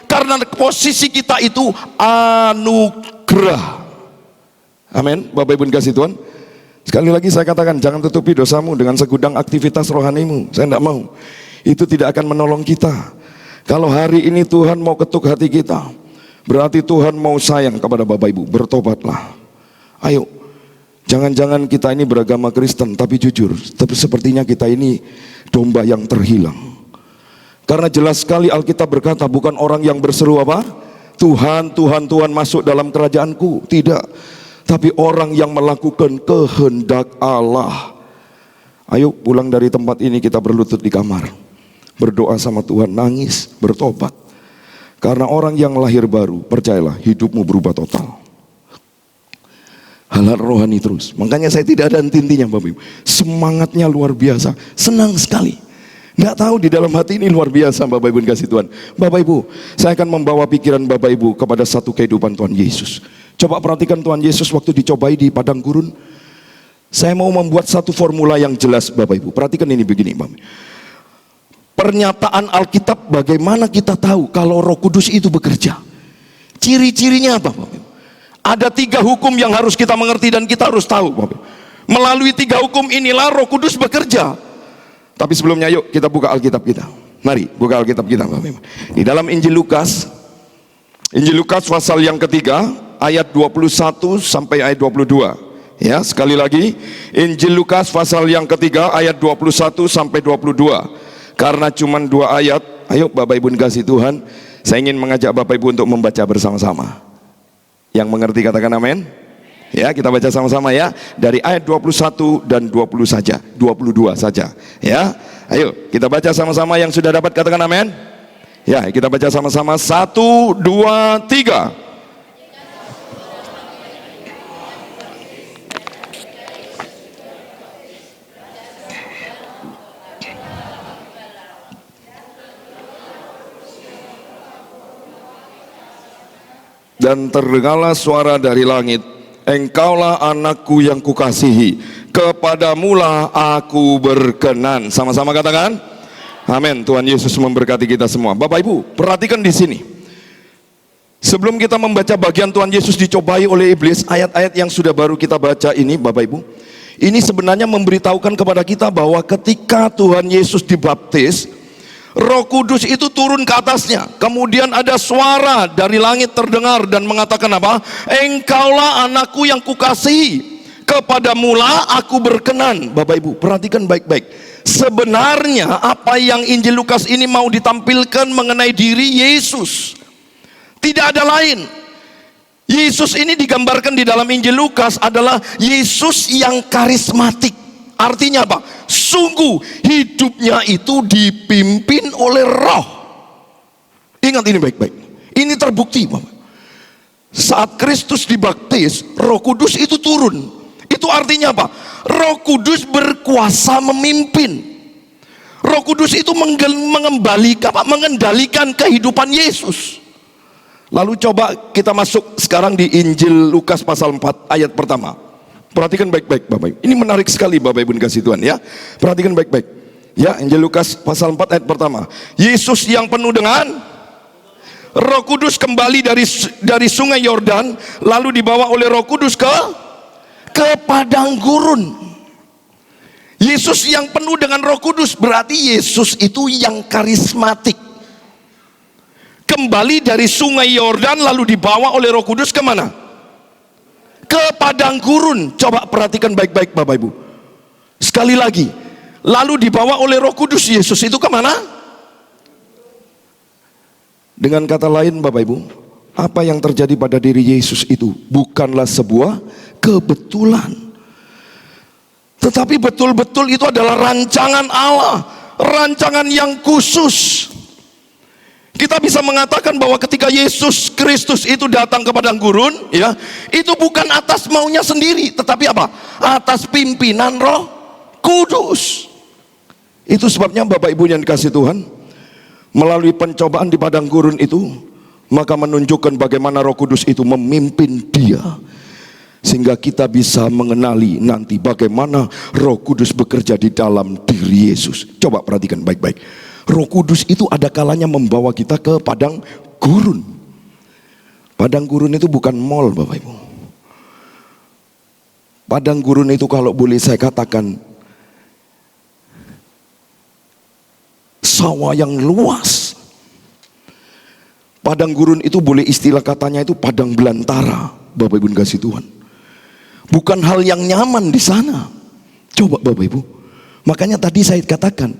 karena posisi kita itu anugerah. Amin. Bapak Ibu dikasih Tuhan, sekali lagi saya katakan, jangan tutupi dosamu dengan segudang aktivitas rohanimu. Saya tidak mau. Itu tidak akan menolong kita. Kalau hari ini Tuhan mau ketuk hati kita, berarti Tuhan mau sayang kepada Bapak Ibu. Bertobatlah. Ayo. Jangan-jangan kita ini beragama Kristen, tapi jujur, tapi sepertinya kita ini domba yang terhilang. Karena jelas sekali Alkitab berkata, bukan orang yang berseru apa? Tuhan, Tuhan, Tuhan masuk dalam kerajaanku. Tidak. Tapi orang yang melakukan kehendak Allah. Ayo pulang dari tempat ini kita berlutut di kamar, berdoa sama Tuhan, nangis, bertobat. Karena orang yang lahir baru, percayalah, hidupmu berubah total. Hal rohani terus. Makanya saya tidak ada henti-hentinya Bapak Ibu. Semangatnya luar biasa, senang sekali. Nggak tahu di dalam hati ini luar biasa Bapak Ibu dikasih Tuhan. Bapak Ibu, saya akan membawa pikiran Bapak Ibu kepada satu kehidupan Tuhan Yesus. Coba perhatikan Tuhan Yesus waktu dicobai di padang gurun. Saya mau membuat satu formula yang jelas Bapak Ibu. Perhatikan ini begini Bapak. Pernyataan Alkitab, bagaimana kita tahu kalau Roh Kudus itu bekerja? Ciri-cirinya apa Bapak Ibu? Ada 3 hukum yang harus kita mengerti dan kita harus tahu Bapak Ibu. Melalui 3 hukum inilah Roh Kudus bekerja. Tapi sebelumnya yuk kita buka Alkitab kita. Mari buka Alkitab kita Bapak Ibu. Di dalam Injil Lukas pasal yang ketiga, ayat 21 sampai ayat 22. Ya, sekali lagi, Injil Lukas pasal yang ketiga ayat 21 sampai 22. Karena cuma 2 ayat, ayo Bapak Ibu dikasih Tuhan, saya ingin mengajak Bapak Ibu untuk membaca bersama-sama. Yang mengerti katakan amin. Ya, kita baca sama-sama ya. Dari ayat 21 dan 20 saja, 22 saja. Ya. Ayo kita baca sama-sama, yang sudah dapat katakan amin. Ya, kita baca sama-sama. 1, 2, 3. Dan terdengarlah suara dari langit, Engkaulah anakku yang kukasihi, kepadamulah aku berkenan. Sama-sama katakan amin. Tuhan Yesus memberkati kita semua. Bapak Ibu, perhatikan di sini. Sebelum kita membaca bagian Tuhan Yesus dicobai oleh iblis, ayat-ayat yang sudah baru kita baca ini, Bapak Ibu, ini sebenarnya memberitahukan kepada kita bahwa ketika Tuhan Yesus dibaptis, Roh Kudus itu turun ke atasnya. Kemudian ada suara dari langit terdengar dan mengatakan apa? Engkaulah anakku yang kukasihi, kepadamulah aku berkenan. Bapak Ibu, perhatikan baik-baik. Sebenarnya apa yang Injil Lukas ini mau ditampilkan mengenai diri Yesus, tidak ada lain. Yesus ini digambarkan di dalam Injil Lukas adalah Yesus yang karismatik. Artinya apa? Sungguh hidupnya itu dipimpin oleh Roh. Ingat ini baik-baik. Ini terbukti, Bapak. Saat Kristus dibaptis, Roh Kudus itu turun. Itu artinya apa? Roh Kudus berkuasa memimpin. Roh Kudus itu mengendalikan kehidupan Yesus. Lalu coba kita masuk sekarang di Injil Lukas pasal 4 ayat pertama. Perhatikan baik-baik Bapak Ibu. Ini menarik sekali Bapak Ibu dikasih Tuhan ya. Perhatikan baik-baik. Ya, Injil Lukas pasal 4 ayat pertama. Yesus yang penuh dengan Roh Kudus kembali dari sungai Yordan, lalu dibawa oleh Roh Kudus ke padang gurun. Yesus yang penuh dengan Roh Kudus berarti Yesus itu yang karismatik. Kembali dari sungai Yordan lalu dibawa oleh Roh Kudus kemana? Ke padang gurun. Coba perhatikan baik-baik Bapak Ibu. Sekali lagi, lalu dibawa oleh Roh Kudus, Yesus itu kemana? Dengan kata lain Bapak Ibu, apa yang terjadi pada diri Yesus itu bukanlah sebuah kebetulan, tetapi betul-betul itu adalah rancangan Allah, rancangan yang khusus. Kita bisa mengatakan bahwa ketika Yesus Kristus itu datang ke padang gurun, ya, itu bukan atas maunya sendiri, tetapi apa? Atas pimpinan Roh Kudus. Itu sebabnya Bapak Ibu yang dikasih Tuhan, melalui pencobaan di padang gurun itu, maka menunjukkan bagaimana Roh Kudus itu memimpin dia, sehingga kita bisa mengenali nanti bagaimana Roh Kudus bekerja di dalam diri Yesus. Coba perhatikan baik-baik. Roh Kudus itu ada kalanya membawa kita ke padang gurun. Padang gurun itu bukan mall Bapak Ibu. Padang gurun itu kalau boleh saya katakan sawah yang luas. Padang gurun itu boleh istilah katanya itu padang belantara Bapak Ibu kasih Tuhan. Bukan hal yang nyaman di sana. Coba Bapak Ibu. Makanya tadi saya katakan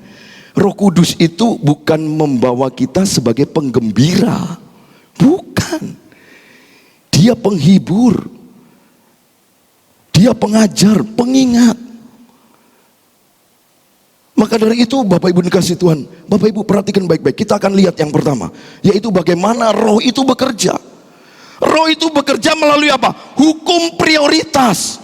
Roh Kudus itu bukan membawa kita sebagai penggembira, bukan. Dia penghibur, dia pengajar, pengingat. Maka dari itu Bapak Ibu dikasih Tuhan, Bapak Ibu perhatikan baik-baik. Kita akan lihat yang pertama, yaitu bagaimana Roh itu bekerja. Roh itu bekerja melalui apa? Hukum prioritas.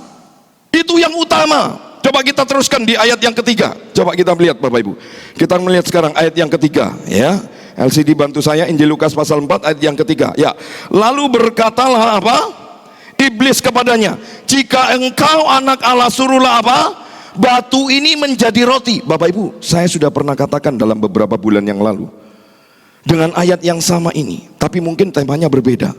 Itu yang utama. Coba kita teruskan di ayat yang ketiga. Coba kita melihat Bapak Ibu. Kita melihat sekarang ayat yang ketiga ya. LCD bantu saya, Injil Lukas pasal 4 ayat yang ketiga ya. Lalu berkatalah apa? Iblis kepadanya, jika engkau anak Allah, suruhlah apa? Batu ini menjadi roti. Bapak Ibu, saya sudah pernah katakan dalam beberapa bulan yang lalu dengan ayat yang sama ini, tapi mungkin temanya berbeda.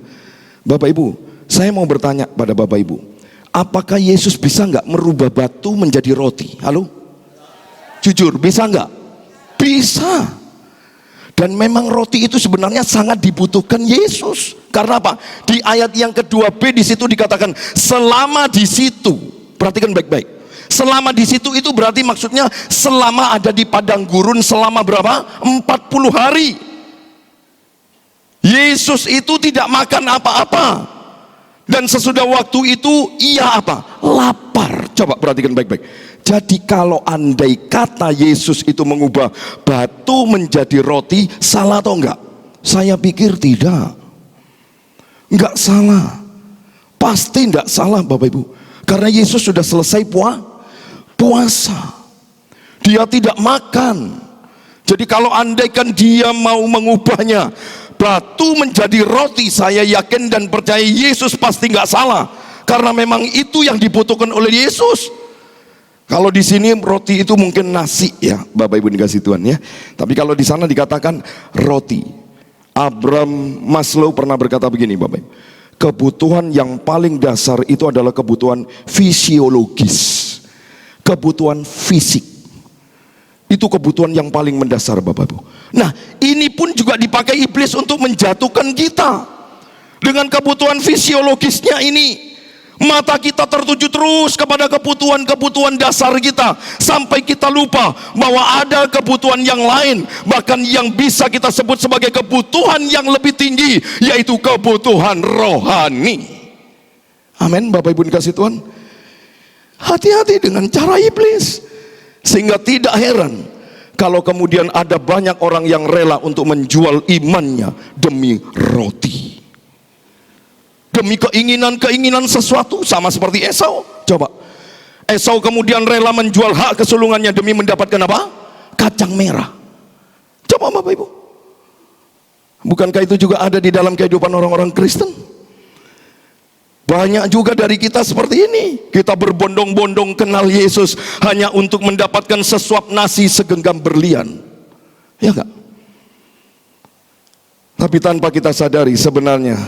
Bapak Ibu, saya mau bertanya pada Bapak Ibu, apakah Yesus bisa nggak merubah batu menjadi roti? Halo? Jujur, bisa nggak? Bisa. Dan memang roti itu sebenarnya sangat dibutuhkan Yesus. Karena apa? Di ayat yang kedua B di situ dikatakan selama di situ. Perhatikan baik-baik. Selama di situ itu berarti maksudnya selama ada di padang gurun selama berapa? 40 hari. Yesus itu tidak makan apa-apa. Dan sesudah waktu itu ia apa? Lapar. Coba perhatikan baik-baik. Jadi kalau andai kata Yesus itu mengubah batu menjadi roti, salah atau enggak? Saya pikir tidak. Enggak salah. Pasti enggak salah Bapak Ibu. Karena Yesus sudah selesai puasa. Dia tidak makan. Jadi kalau andaikan dia mau mengubahnya batu menjadi roti, saya yakin dan percaya Yesus pasti nggak salah, karena memang itu yang dibutuhkan oleh Yesus. Kalau di sini roti itu mungkin nasi ya, Bapak Ibu dikasih Tuhan ya. Tapi kalau di sana dikatakan roti. Abraham Maslow pernah berkata begini Bapak Ibu, kebutuhan yang paling dasar itu adalah kebutuhan fisiologis, kebutuhan fisik. Itu kebutuhan yang paling mendasar Bapak Ibu. Nah ini pun juga dipakai iblis untuk menjatuhkan kita. Dengan kebutuhan fisiologisnya ini, mata kita tertuju terus kepada kebutuhan-kebutuhan dasar kita, sampai kita lupa bahwa ada kebutuhan yang lain, bahkan yang bisa kita sebut sebagai kebutuhan yang lebih tinggi, yaitu kebutuhan rohani. Amin Bapak Ibu dikasih Tuhan. Hati-hati dengan cara iblis. Sehingga tidak heran kalau kemudian ada banyak orang yang rela untuk menjual imannya demi roti, demi keinginan-keinginan sesuatu. Sama seperti Esau. Coba Esau kemudian rela menjual hak kesulungannya demi mendapatkan apa? Kacang merah. Coba Bapak Ibu, bukankah itu juga ada di dalam kehidupan orang-orang Kristen? Banyak juga dari kita seperti ini. Kita berbondong-bondong kenal Yesus hanya untuk mendapatkan sesuap nasi segenggam berlian. Ya enggak? Tapi tanpa kita sadari sebenarnya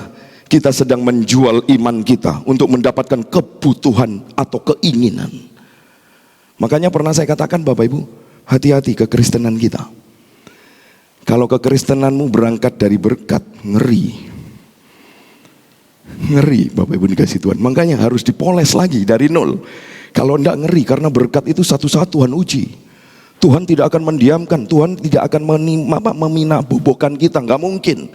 kita sedang menjual iman kita untuk mendapatkan kebutuhan atau keinginan. Makanya pernah saya katakan Bapak Ibu, hati-hati kekristenan kita. Kalau kekristenanmu berangkat dari berkat, ngeri Bapak Ibu dikasih Tuhan. Makanya harus dipoles lagi dari nol. Kalau enggak ngeri, karena berkat itu satu-satuan uji. Tuhan tidak akan mendiamkan, Tuhan tidak akan memina bobokan kita, enggak mungkin.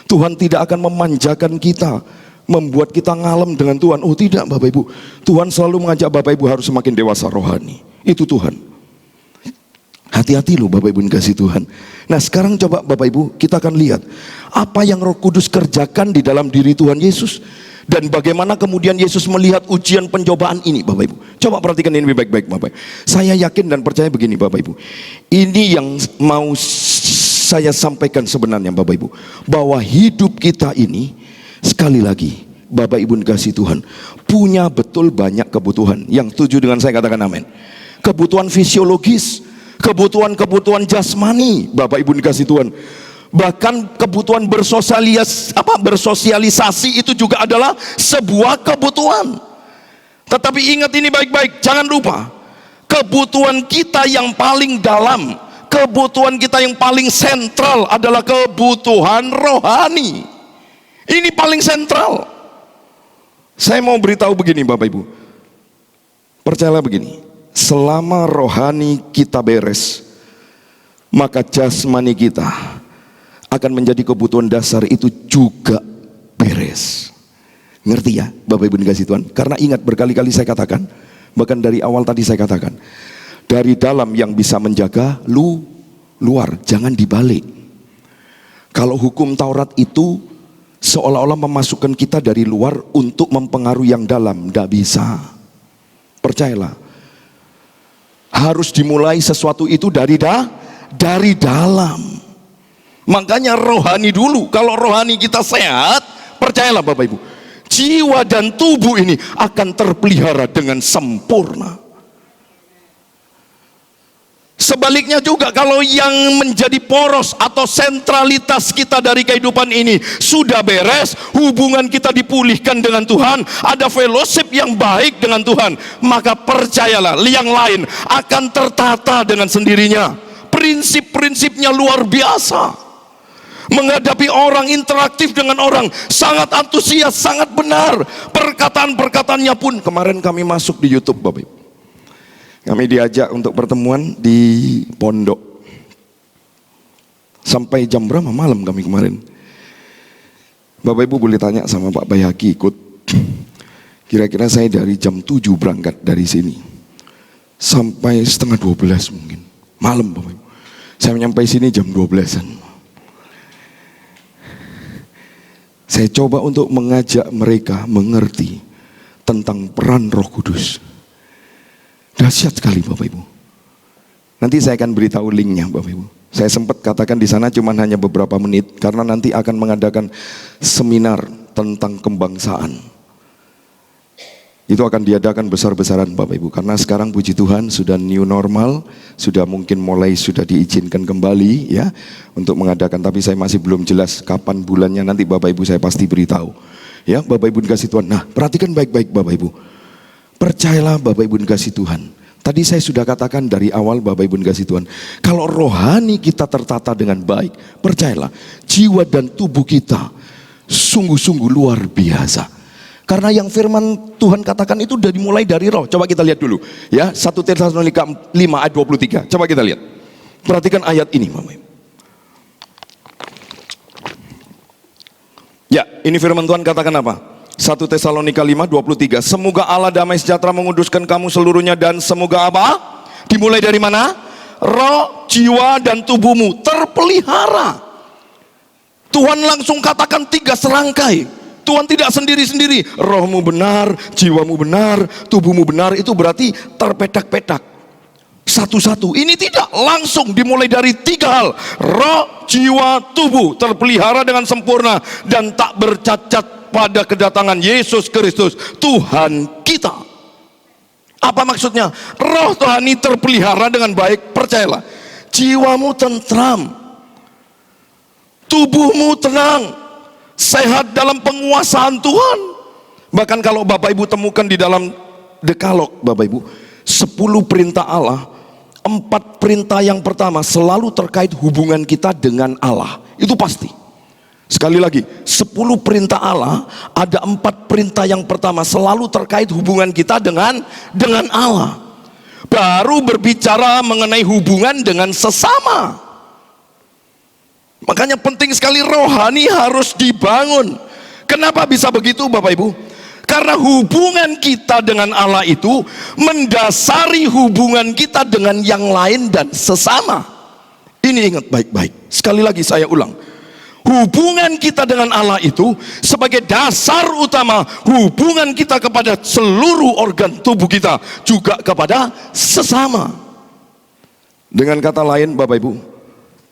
Tuhan tidak akan memanjakan kita, membuat kita ngalem dengan Tuhan. Oh tidak Bapak Ibu, Tuhan selalu mengajak Bapak Ibu harus semakin dewasa rohani. Itu Tuhan. Hati-hati loh Bapak Ibu dikasih Tuhan. Nah sekarang coba Bapak Ibu kita akan lihat apa yang Roh Kudus kerjakan di dalam diri Tuhan Yesus, dan bagaimana kemudian Yesus melihat ujian pencobaan ini Bapak Ibu. Coba perhatikan ini baik-baik Bapak Ibu. Saya yakin dan percaya begini Bapak Ibu, ini yang mau saya sampaikan sebenarnya Bapak Ibu, bahwa hidup kita ini sekali lagi Bapak Ibu dikasih Tuhan punya betul banyak kebutuhan. Yang setuju dengan saya katakan amin. Kebutuhan fisiologis, kebutuhan-kebutuhan jasmani Bapak Ibu dikasih Tuhan. Bahkan kebutuhan bersosialisasi itu juga adalah sebuah kebutuhan. Tetapi ingat ini baik-baik, jangan lupa kebutuhan kita yang paling dalam, kebutuhan kita yang paling sentral adalah kebutuhan rohani. Ini paling sentral. Saya mau beritahu begini Bapak Ibu, percayalah begini, selama rohani kita beres, maka jasmani kita akan menjadi kebutuhan dasar itu juga beres. Ngerti ya Bapak Ibu dikasih Tuhan? Karena ingat berkali-kali saya katakan, bahkan dari awal tadi saya katakan, dari dalam yang bisa menjaga luar, jangan dibalik. Kalau hukum Taurat itu seolah-olah memasukkan kita dari luar untuk mempengaruhi yang dalam, tidak bisa. Percayalah, harus dimulai sesuatu itu dari dalam. Makanya rohani dulu. Kalau rohani kita sehat, percayalah Bapak Ibu, jiwa dan tubuh ini akan terpelihara dengan sempurna. Sebaliknya juga, kalau yang menjadi poros atau sentralitas kita dari kehidupan ini sudah beres, hubungan kita dipulihkan dengan Tuhan, ada fellowship yang baik dengan Tuhan, maka percayalah yang lain akan tertata dengan sendirinya. Prinsip-prinsipnya luar biasa. Menghadapi orang, interaktif dengan orang, sangat antusias, sangat benar. Perkataan-perkataannya pun, kemarin kami masuk di YouTube Bapak Ibu, kami diajak untuk pertemuan di pondok. Sampai jam berapa malam kami kemarin? Bapak Ibu boleh tanya sama Pak Bayaki ikut. Kira-kira saya dari jam 7 berangkat dari sini. sampai setengah 12 mungkin malam Bapak Ibu. Saya nyampe sini jam 12-an. Saya coba untuk mengajak mereka mengerti tentang peran Roh Kudus. Dahsyat sekali Bapak Ibu. Nanti saya akan beritahu linknya Bapak Ibu. Saya sempat katakan di sana cuma hanya beberapa menit karena nanti akan mengadakan seminar tentang kebangsaan. Itu akan diadakan besar-besaran Bapak Ibu, karena sekarang puji Tuhan sudah new normal, sudah mungkin mulai sudah diizinkan kembali ya untuk mengadakan, tapi saya masih belum jelas kapan bulannya, nanti Bapak Ibu saya pasti beritahu. Ya, Bapak Ibu dikasih Tuhan. Nah, perhatikan baik-baik Bapak Ibu. Percayalah Bapak Ibu dikasih Tuhan. Tadi saya sudah katakan dari awal Bapak Ibu dikasih Tuhan, kalau rohani kita tertata dengan baik, percayalah jiwa dan tubuh kita sungguh-sungguh luar biasa. Karena yang firman Tuhan katakan itu dari mulai dari roh. Coba kita lihat dulu ya, 1 Tesalonika 5 ayat 23. Coba kita lihat. Perhatikan ayat ini Bapak Ibu. Ya, ini firman Tuhan katakan apa? 1 Tesalonika 5 23. Semoga Allah damai sejahtera menguduskan kamu seluruhnya, dan semoga apa? Dimulai dari mana? Roh, jiwa dan tubuhmu terpelihara. Tuhan langsung katakan 3 serangkai. Tuhan tidak sendiri-sendiri. Rohmu benar, jiwamu benar, tubuhmu benar. Itu berarti terpetak-petak satu-satu. Ini tidak, langsung dimulai dari 3 hal. Roh, jiwa, tubuh terpelihara dengan sempurna dan tak bercacat pada kedatangan Yesus Kristus Tuhan kita. Apa maksudnya? Roh rohani terpelihara dengan baik, percayalah. Jiwamu tentram, tubuhmu tenang, sehat dalam penguasaan Tuhan. Bahkan kalau Bapak Ibu temukan di dalam Dekalog Bapak Ibu, 10 perintah Allah, 4 perintah yang pertama selalu terkait hubungan kita dengan Allah. Itu pasti. Sekali lagi, 10 perintah Allah, ada 4 perintah yang pertama selalu terkait hubungan kita dengan Allah. Baru berbicara mengenai hubungan dengan sesama. Makanya penting sekali rohani harus dibangun. Kenapa bisa begitu Bapak Ibu? Karena hubungan kita dengan Allah itu mendasari hubungan kita dengan yang lain dan sesama. Ini ingat baik-baik. Sekali lagi saya ulang. Hubungan kita dengan Allah itu sebagai dasar utama hubungan kita kepada seluruh organ tubuh kita, juga kepada sesama. Dengan kata lain Bapak Ibu,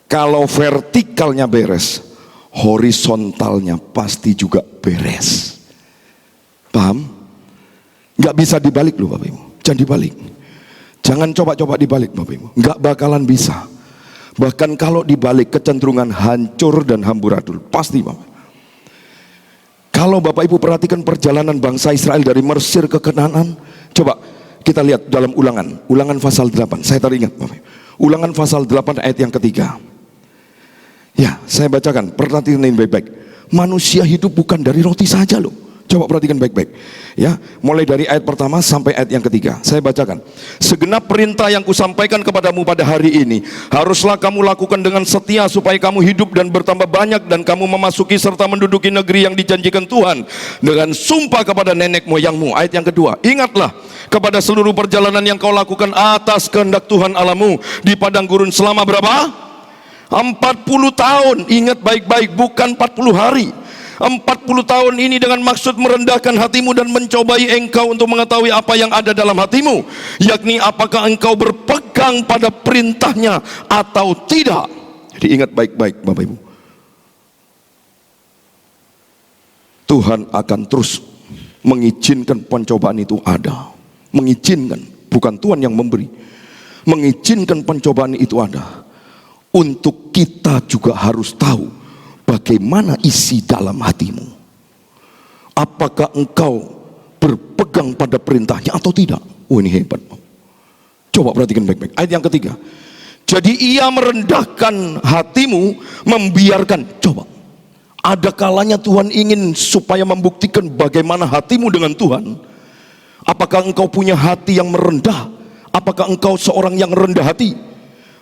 kalau vertikalnya beres, horizontalnya pasti juga beres. Paham? Gak bisa dibalik loh Bapak Ibu. Jangan dibalik. Jangan coba-coba dibalik Bapak Ibu. Gak bakalan bisa. Bahkan kalau dibalik, kecenderungan hancur dan hamburadul. Pasti Bapak. Kalau Bapak Ibu perhatikan perjalanan bangsa Israel dari Mesir ke Kanaan, coba kita lihat dalam Ulangan pasal 8. Saya teringat Bapak. Ulangan pasal 8 ayat yang ketiga. Ya, saya bacakan, perhatikan ini baik-baik. Manusia hidup bukan dari roti saja loh. Coba perhatikan baik-baik. Ya, mulai dari ayat pertama sampai ayat yang ketiga. Saya bacakan. Segenap perintah yang kusampaikan kepadamu pada hari ini haruslah kamu lakukan dengan setia, supaya kamu hidup dan bertambah banyak, dan kamu memasuki serta menduduki negeri yang dijanjikan Tuhan dengan sumpah kepada nenek moyangmu. Ayat yang kedua. Ingatlah kepada seluruh perjalanan yang kau lakukan atas kehendak Tuhan Allahmu di padang gurun selama berapa? 40 tahun. Ingat baik-baik, bukan 40 hari. 40 tahun ini dengan maksud merendahkan hatimu dan mencobai engkau untuk mengetahui apa yang ada dalam hatimu, yakni apakah engkau berpegang pada perintahnya atau tidak. Jadi ingat baik-baik Bapak Ibu, Tuhan akan terus mengizinkan pencobaan itu ada. Mengizinkan, bukan Tuhan yang memberi. Mengizinkan pencobaan itu ada. Untuk kita juga harus tahu bagaimana isi dalam hatimu. Apakah engkau berpegang pada perintahnya atau tidak? Oh, ini hebat. Coba perhatikan baik-baik. Ayat yang ketiga. Jadi ia merendahkan hatimu, membiarkan. Coba. Ada kalanya Tuhan ingin supaya membuktikan bagaimana hatimu dengan Tuhan. Apakah engkau punya hati yang merendah? Apakah engkau seorang yang rendah hati?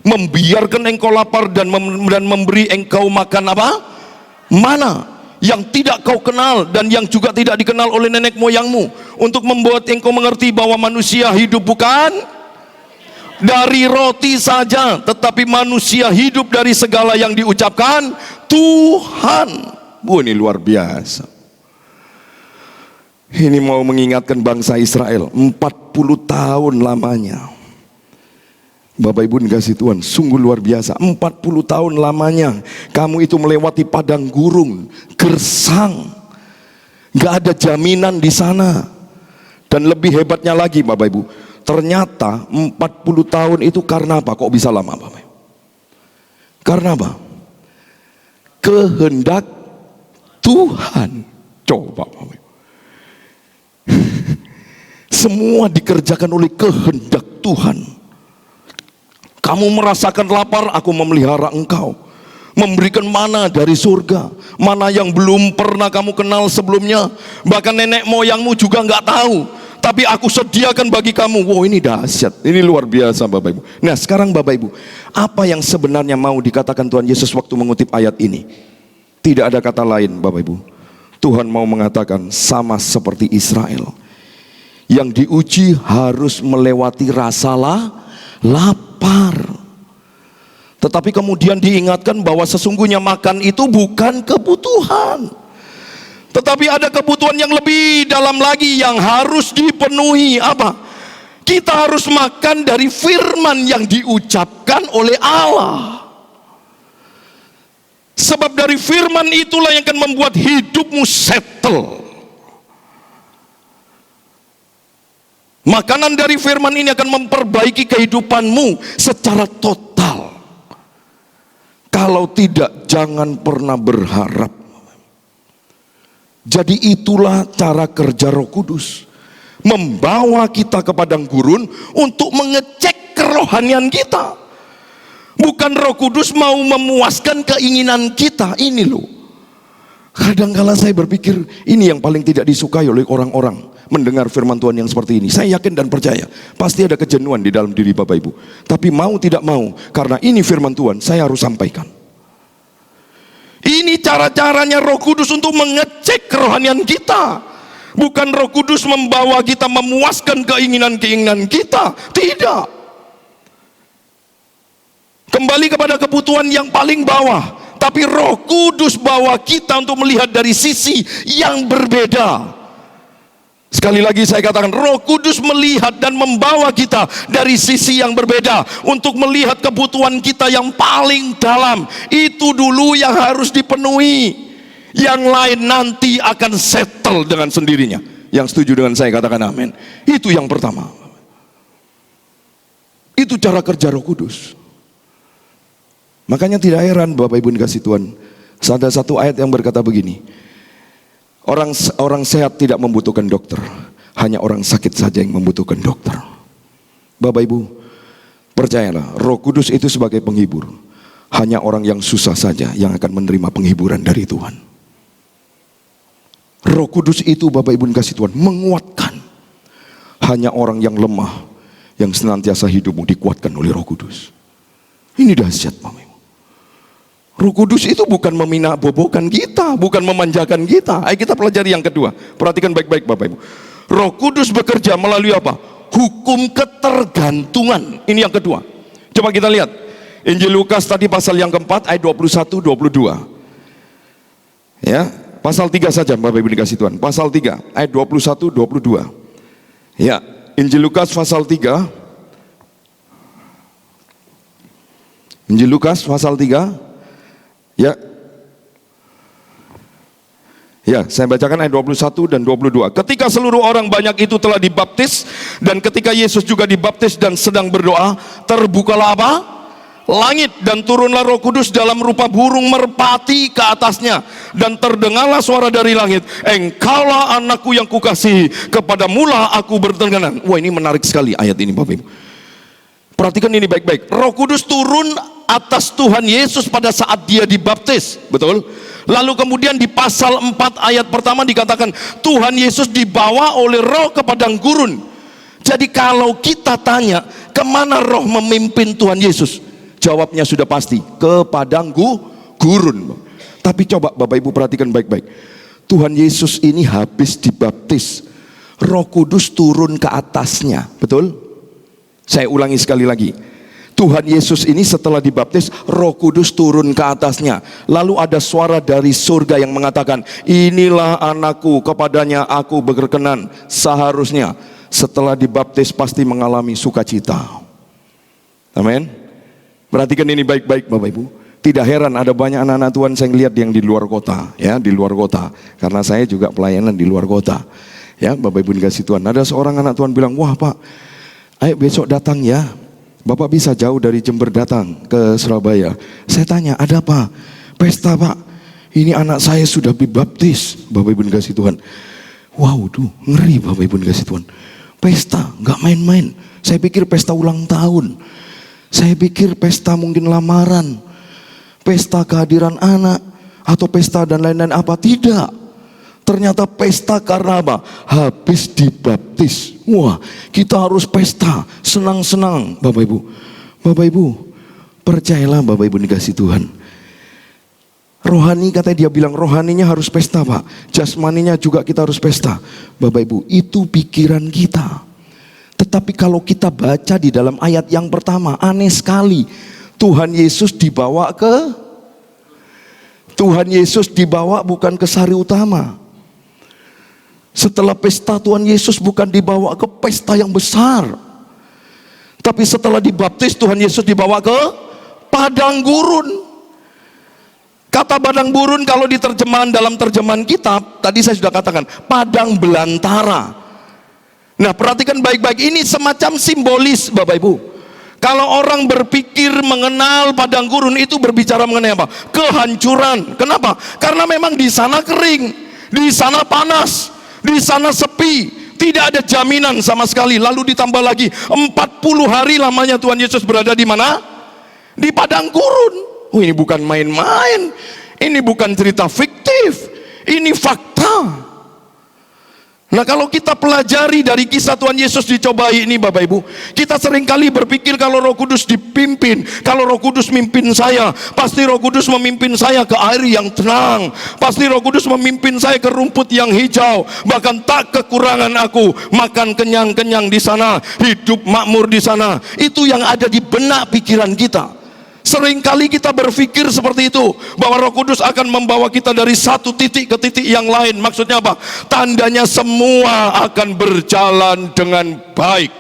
Membiarkan engkau lapar dan memberi engkau makan apa? Mana yang tidak kau kenal dan yang juga tidak dikenal oleh nenek moyangmu, untuk membuat engkau mengerti bahwa manusia hidup bukan dari roti saja, tetapi manusia hidup dari segala yang diucapkan Tuhan. Ini luar biasa. Ini mau mengingatkan bangsa Israel 40 tahun lamanya. Bapak Ibu dikasih Tuhan, sungguh luar biasa. 40 tahun lamanya kamu itu melewati padang gurun, gersang, gak ada jaminan di sana. Dan lebih hebatnya lagi Bapak Ibu, ternyata 40 tahun itu karena apa? Kok bisa lama Bapak Ibu? Karena apa? Kehendak Tuhan. Coba Bapak Ibu. Semua dikerjakan oleh kehendak Tuhan. Kamu merasakan lapar, aku memelihara engkau, memberikan mana dari surga, mana yang belum pernah kamu kenal sebelumnya, bahkan nenek moyangmu juga nggak tahu, tapi aku sediakan bagi kamu. Wow, ini dahsyat, ini luar biasa Bapak Ibu. Nah sekarang Bapak Ibu, apa yang sebenarnya mau dikatakan Tuhan Yesus waktu mengutip ayat ini? Tidak ada kata lain Bapak Ibu. Tuhan mau mengatakan sama seperti Israel, yang diuji harus melewati rasa lapar. Tetapi kemudian diingatkan bahwa sesungguhnya makan itu bukan kebutuhan, tetapi ada kebutuhan yang lebih dalam lagi yang harus dipenuhi. Apa? Kita harus makan dari firman yang diucapkan oleh Allah. Sebab dari firman itulah yang akan membuat hidupmu settle. Makanan dari firman ini akan memperbaiki kehidupanmu secara total. Kalau tidak, jangan pernah berharap. Jadi itulah cara kerja Roh Kudus, membawa kita ke padang gurun untuk mengecek kerohanian kita. Bukan Roh Kudus mau memuaskan keinginan kita. Ini loh, kadang-kala saya berpikir ini yang paling tidak disukai oleh orang-orang, mendengar firman Tuhan yang seperti ini. Saya yakin dan percaya pasti ada kejenuhan di dalam diri Bapak Ibu, tapi mau tidak mau, karena ini firman Tuhan, saya harus sampaikan. Ini cara-caranya Roh Kudus untuk mengecek kerohanian kita. Bukan Roh Kudus membawa kita memuaskan keinginan-keinginan kita, tidak. Kembali kepada kebutuhan yang paling bawah, tapi Roh Kudus bawa kita untuk melihat dari sisi yang berbeda. Sekali lagi saya katakan, Roh Kudus melihat dan membawa kita dari sisi yang berbeda untuk melihat kebutuhan kita yang paling dalam. Itu dulu yang harus dipenuhi. Yang lain nanti akan settle dengan sendirinya. Yang setuju dengan saya katakan amin. Itu yang pertama. Itu cara kerja Roh Kudus. Makanya tidak heran Bapak Ibu dikasih Tuhan, ada satu ayat yang berkata begini, Orang sehat tidak membutuhkan dokter, hanya orang sakit saja yang membutuhkan dokter. Bapak Ibu, percayalah, Roh Kudus itu sebagai penghibur. Hanya orang yang susah saja yang akan menerima penghiburan dari Tuhan. Roh Kudus itu Bapak Ibu dikasih Tuhan menguatkan. Hanya orang yang lemah yang senantiasa hidupmu dikuatkan oleh Roh Kudus. Ini dahsyat Bapak Ibu. Roh Kudus itu bukan memina-bobokan kita, bukan memanjakan kita. Ayo kita pelajari yang kedua. Perhatikan baik-baik Bapak Ibu. Roh Kudus bekerja melalui apa? Hukum ketergantungan. Ini yang kedua. Coba kita lihat Injil Lukas tadi pasal yang keempat ayat 21-22. Ya, pasal 3 saja Bapak Ibu dikasih Tuhan. Pasal 3 ayat 21-22. Ya, Injil Lukas pasal 3. Injil Lukas pasal 3. Ya, saya bacakan ayat 21 dan 22. Ketika seluruh orang banyak itu telah dibaptis, dan ketika Yesus juga dibaptis dan sedang berdoa, terbukalah apa? Langit, dan turunlah Roh Kudus dalam rupa burung merpati ke atasnya, dan terdengarlah suara dari langit, Engkaulah anakku yang kukasihi, kepadamulah aku berkenan. Wah, ini menarik sekali ayat ini Bapak Ibu. Perhatikan ini baik-baik. Roh Kudus turun atas Tuhan Yesus pada saat dia dibaptis, betul? Lalu kemudian di pasal 4 ayat pertama dikatakan Tuhan Yesus dibawa oleh Roh ke padang gurun. Jadi kalau kita tanya kemana Roh memimpin Tuhan Yesus, jawabnya sudah pasti ke padang gurun. Tapi coba Bapak Ibu perhatikan baik-baik. Tuhan Yesus ini habis dibaptis, Roh Kudus turun ke atasnya, betul? Saya ulangi sekali lagi. Tuhan Yesus ini setelah dibaptis, Roh Kudus turun ke atasnya. Lalu ada suara dari surga yang mengatakan, inilah anakku, kepadanya aku berkenan. Seharusnya setelah dibaptis pasti mengalami sukacita. Amin. Perhatikan ini baik-baik Bapak Ibu. Tidak heran ada banyak anak-anak Tuhan saya lihat yang di luar kota, ya, di luar kota. Karena saya juga pelayanan di luar kota. Ya, Bapak Ibu dikasih Tuhan. Ada seorang anak Tuhan bilang, wah Pak, ayo besok datang ya. Bapak bisa jauh dari Jember datang ke Surabaya. Saya tanya, ada apa? Pesta Pak. Ini anak saya sudah dibaptis. Bapak Ibu dikasih Tuhan. Wow, tuh ngeri Bapak Ibu dikasih Tuhan. Pesta, nggak main-main. Saya pikir pesta ulang tahun. Saya pikir pesta mungkin lamaran. Pesta kehadiran anak. Atau pesta dan lain-lain apa. Tidak. Ternyata pesta karena apa? Habis dibaptis. Wah, kita harus pesta, senang-senang Bapak Ibu. Bapak Ibu, percayalah Bapak Ibu dikasih Tuhan. Rohani, katanya dia bilang rohaninya harus pesta Pak. Jasmaninya juga kita harus pesta. Bapak Ibu, itu pikiran kita. Tetapi kalau kita baca di dalam ayat yang pertama, aneh sekali. Tuhan Yesus dibawa bukan ke Sari Utama. Setelah pesta Tuhan Yesus bukan dibawa ke pesta yang besar. Tapi setelah dibaptis Tuhan Yesus dibawa ke padang gurun. Kata padang gurun kalau diterjemahan dalam terjemahan kitab, tadi saya sudah katakan, padang belantara. Nah perhatikan baik-baik, ini semacam simbolis Bapak Ibu. Kalau orang berpikir mengenal padang gurun itu berbicara mengenai apa? Kehancuran. Kenapa? Karena memang di sana kering, di sana panas, di sana sepi, tidak ada jaminan sama sekali. Lalu ditambah lagi 40 hari lamanya Tuhan Yesus berada di mana? Di padang gurun. Oh, ini bukan main-main. Ini bukan cerita fiktif. Ini fakta. Nah kalau kita pelajari dari kisah Tuhan Yesus dicobai ini Bapak Ibu, kita seringkali berpikir kalau Roh Kudus dipimpin, kalau Roh Kudus mimpin saya, pasti Roh Kudus memimpin saya ke air yang tenang, pasti Roh Kudus memimpin saya ke rumput yang hijau, bahkan tak kekurangan aku makan kenyang-kenyang di sana, hidup makmur di sana. Itu yang ada di benak pikiran kita. Seringkali kita berpikir seperti itu, bahwa Roh Kudus akan membawa kita dari satu titik ke titik yang lain. Maksudnya apa? Tandanya semua akan berjalan dengan baik.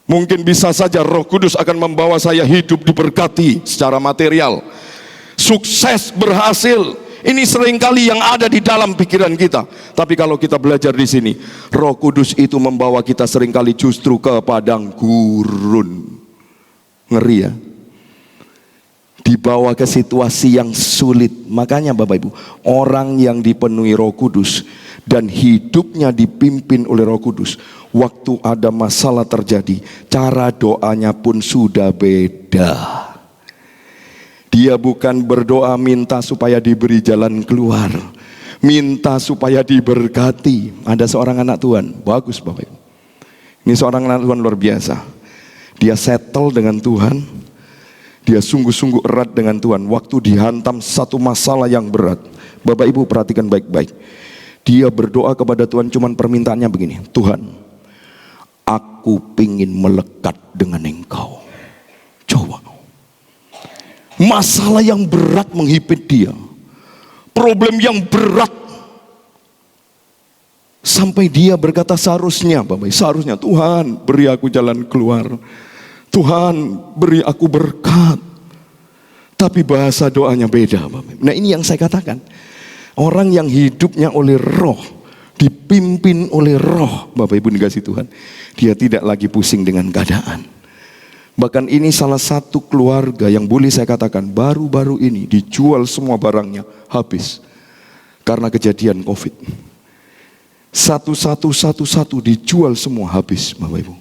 Mungkin bisa saja Roh Kudus akan membawa saya hidup diberkati secara material, sukses, berhasil. Ini seringkali yang ada di dalam pikiran kita. Tapi kalau kita belajar di sini, Roh Kudus itu membawa kita seringkali justru ke padang gurun. Ngeri ya? Dibawa ke situasi yang sulit. Makanya Bapak Ibu, orang yang dipenuhi Roh Kudus dan hidupnya dipimpin oleh Roh Kudus, waktu ada masalah terjadi, cara doanya pun sudah beda. Dia bukan berdoa minta supaya diberi jalan keluar, minta supaya diberkati. Ada seorang anak Tuhan, bagus Bapak Ibu. Ini seorang anak Tuhan luar biasa. Dia settle dengan Tuhan. Dia sungguh-sungguh erat dengan Tuhan. Waktu dihantam satu masalah yang berat, Bapak Ibu perhatikan baik-baik. Dia berdoa kepada Tuhan, cuman permintaannya begini, Tuhan, aku pingin melekat dengan Engkau. Coba, masalah yang berat menghimpit dia, problem yang berat, sampai dia berkata seharusnya, Bapak, seharusnya Tuhan beri aku jalan keluar, Tuhan beri aku berkat. Tapi bahasa doanya beda Bapak. Nah ini yang saya katakan, orang yang hidupnya oleh Roh, dipimpin oleh Roh, Bapak Ibu dikasih Tuhan, dia tidak lagi pusing dengan keadaan. Bahkan ini salah satu keluarga yang boleh saya katakan baru-baru ini dijual semua barangnya habis karena kejadian COVID. Satu-satu dijual semua habis Bapak Ibu.